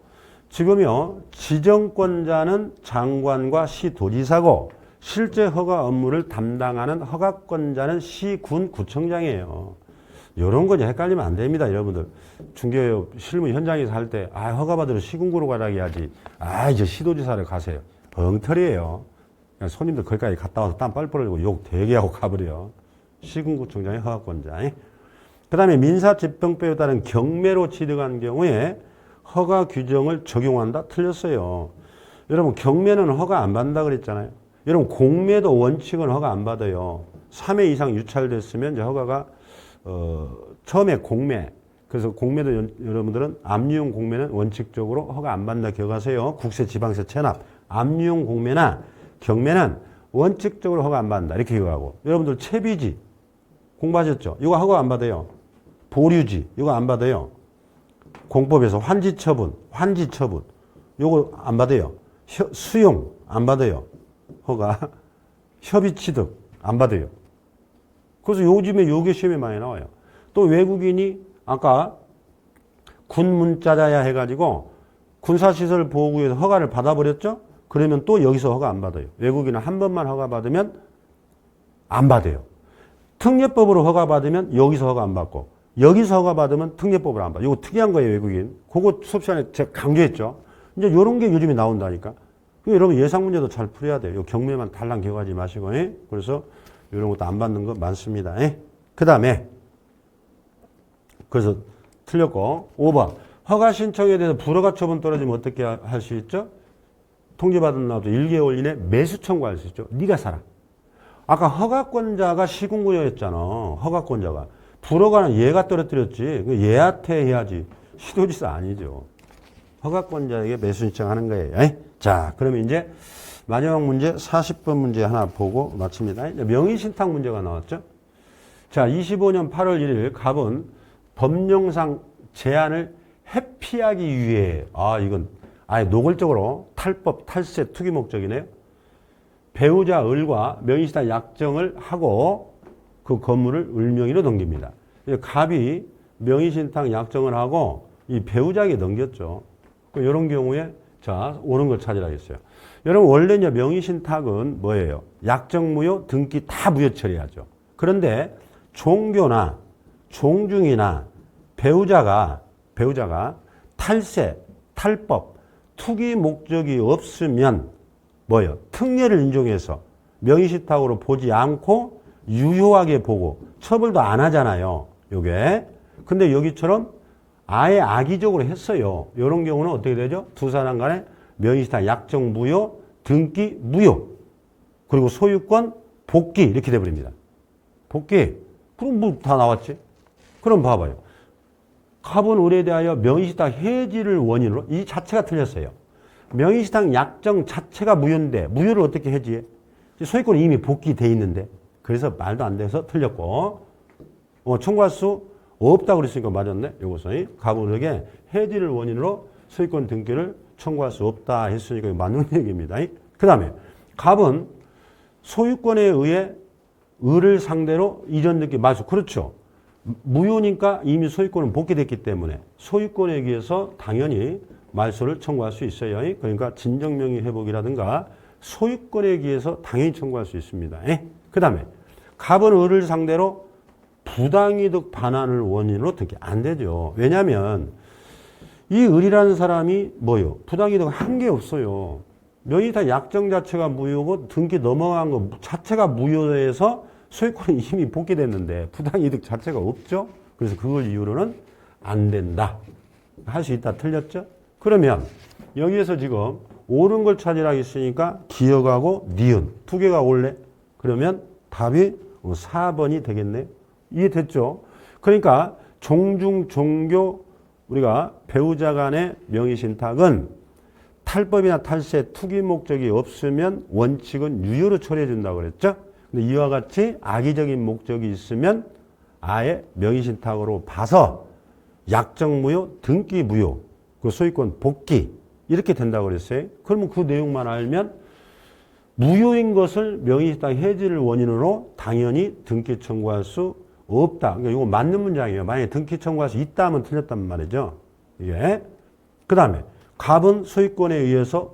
지금요. 지정권자는 장관과 시도지사고 실제 허가 업무를 담당하는 허가권자는 시군 구청장이에요. 이런 거 헷갈리면 안 됩니다, 여러분들. 중개업 실무 현장에서 할 때, 허가받으러 시군구로 가라 해야지. 이제 시도지사를 가세요. 엉터리예요. 그냥 손님들 거기까지 갔다 와서 땀 뻘뻘 흘리고 욕 되게 하고 가버려. 시군구청장이 허가권자. 그 다음에 민사집행법에 따른 경매로 취득한 경우에 허가 규정을 적용한다? 틀렸어요. 여러분, 경매는 허가 안 받는다 그랬잖아요. 여러분, 공매도 원칙은 허가 안 받아요. 3회 이상 유찰됐으면 이제 허가가 처음에 공매, 그래서 공매도 여러분들은 압류용 공매는 원칙적으로 허가 안 받는다 기억하세요. 국세, 지방세, 체납. 압류용 공매나 경매는 원칙적으로 허가 안 받는다 이렇게 기억하고, 여러분들 채비지 공부하셨죠? 이거 허가 안 받아요. 보류지 이거 안 받아요. 공법에서 환지처분, 환지처분 요거 안 받아요. 수용 안 받아요. 허가. 협의취득 안 받아요. 그래서 요즘에 요게 시험에 많이 나와요. 또 외국인이 아까 군 문자자야 해가지고 군사시설 보호구에서 허가를 받아버렸죠? 그러면 또 여기서 허가 안 받아요. 외국인은 한 번만 허가 받으면 안 받아요. 특례법으로 허가 받으면 여기서 허가 안 받고 여기서 허가 받으면 특례법으로 안 받아요. 이거 특이한 거예요, 외국인. 그거 수업 시간에 제가 강조했죠. 이제 이런 게 요즘에 나온다니까. 여러분 예상 문제도 잘 풀어야 돼요. 경매만 달랑 기억하지 마시고. 그래서 이런 것도 안 받는 거 많습니다. 그 다음에 그래서 틀렸고 5번 허가 신청에 대해서 불허가 처분 떨어지면 어떻게 할 수 있죠? 통지받은 날부터 1개월 이내 매수 청구할 수 있죠. 네가 사라. 아까 허가권자가 시군구였잖아. 허가권자가. 불허가는 얘가 떨어뜨렸지. 얘한테 해야지. 시도지사 아니죠. 허가권자에게 매수 신청하는 거예요. 자, 그러면 이제 마지막 문제 40번 문제 하나 보고 마칩니다. 명의신탁 문제가 나왔죠. 자, 25년 8월 1일 갑은 법령상 제한을 회피하기 위해 이건 아예 노골적으로 탈법, 탈세, 투기 목적이네요. 배우자 을과 명의신탁 약정을 하고 그 건물을 을명의로 넘깁니다. 갑이 명의신탁 약정을 하고 이 배우자에게 넘겼죠. 이런 경우에 자, 옳은 걸 찾으라겠어요. 여러분 원래 명의신탁은 뭐예요? 약정무효, 등기 다 무효 처리하죠. 그런데 종교나 종중이나 배우자가 탈세, 탈법, 투기 목적이 없으면 뭐예요? 특례를 인정해서 명의신탁으로 보지 않고 유효하게 보고 처벌도 안 하잖아요. 요게. 근데 여기처럼 아예 악의적으로 했어요. 이런 경우는 어떻게 되죠? 두 사람 간에 명의신탁 약정 무효, 등기 무효, 그리고 소유권 복귀 이렇게 돼버립니다. 복귀. 그럼 뭐 다 나왔지? 그럼 봐봐요. 갑은 을에 대하여 명의신탁 해지를 원인으로 이 자체가 틀렸어요. 명의신탁 약정 자체가 무효인데 무효를 어떻게 해지해? 소유권이 이미 복귀돼 있는데 그래서 말도 안 돼서 틀렸고 청구할 수 없다고 그랬으니까 맞았네. 요것은 갑은 을에게 해지를 원인으로 소유권 등기를 청구할 수 없다 했으니까 맞는 얘기입니다. 그 다음에 갑은 소유권에 의해 을을 상대로 이전 등기 말소. 그렇죠. 무효니까 이미 소유권은 복귀됐기 때문에 소유권에 의해서 당연히 말소를 청구할 수 있어요. 그러니까 진정명의 회복이라든가 소유권에 의해서 당연히 청구할 수 있습니다. 그 다음에 갑은 을을 상대로 부당이득 반환을 원인으로 등기 안 되죠. 왜냐하면 이 을이라는 사람이 뭐요? 부당이득 한 게 없어요. 명의신탁 약정 자체가 무효고 등기 넘어간 거 자체가 무효해서 소유권이 이미 복귀됐는데 부당이득 자체가 없죠. 그래서 그걸 이유로는 안 된다. 할 수 있다. 틀렸죠? 그러면 여기에서 지금 옳은 걸 찾으라 했으니까 기억하고 니은 두 개가 옳네. 그러면 답이 4번이 되겠네요. 이해됐죠? 그러니까 종중, 종교 우리가 배우자 간의 명의신탁은 탈법이나 탈세, 투기 목적이 없으면 원칙은 유효로 처리해 준다고 그랬죠? 근데 이와 같이 악의적인 목적이 있으면 아예 명의신탁으로 봐서 약정 무효, 등기 무효, 그 소유권 복귀 이렇게 된다고 그랬어요. 그러면 그 내용만 알면 무효인 것을 명의신탁 해지를 원인으로 당연히 등기 청구할 수 없다. 그러니까 이거 맞는 문장이에요. 만약에 등기 청구할 수 있다 하면 틀렸단 말이죠. 이게. 그 다음에 갑은 소유권에 의해서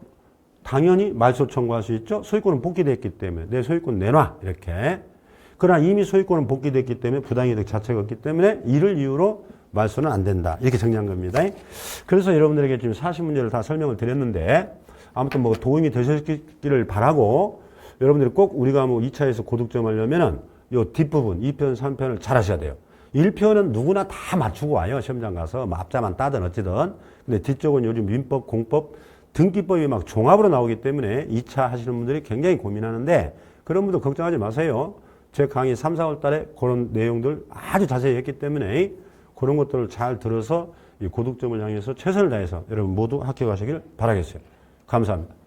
당연히 말소 청구할 수 있죠. 소유권은 복귀됐기 때문에 내 소유권 내놔 이렇게. 그러나 이미 소유권은 복귀됐기 때문에 부당이득 자체가 없기 때문에 이를 이유로 말소는 안 된다. 이렇게 정리한 겁니다. 그래서 여러분들에게 지금 40문제를 다 설명을 드렸는데 아무튼 뭐 도움이 되셨기를 바라고 여러분들이 꼭 우리가 뭐 2차에서 고득점 하려면은 요 뒷부분 2편, 3편을 잘 하셔야 돼요. 1편은 누구나 다 맞추고 와요. 시험장 가서 뭐 앞자만 따든 어찌든. 근데 뒤쪽은 요즘 민법, 공법, 등기법이 막 종합으로 나오기 때문에 2차 하시는 분들이 굉장히 고민하는데 그런 분들 걱정하지 마세요. 제 강의 3, 4월 달에 그런 내용들 아주 자세히 했기 때문에 그런 것들을 잘 들어서 이 고득점을 향해서 최선을 다해서 여러분 모두 합격하시길 바라겠어요. 감사합니다.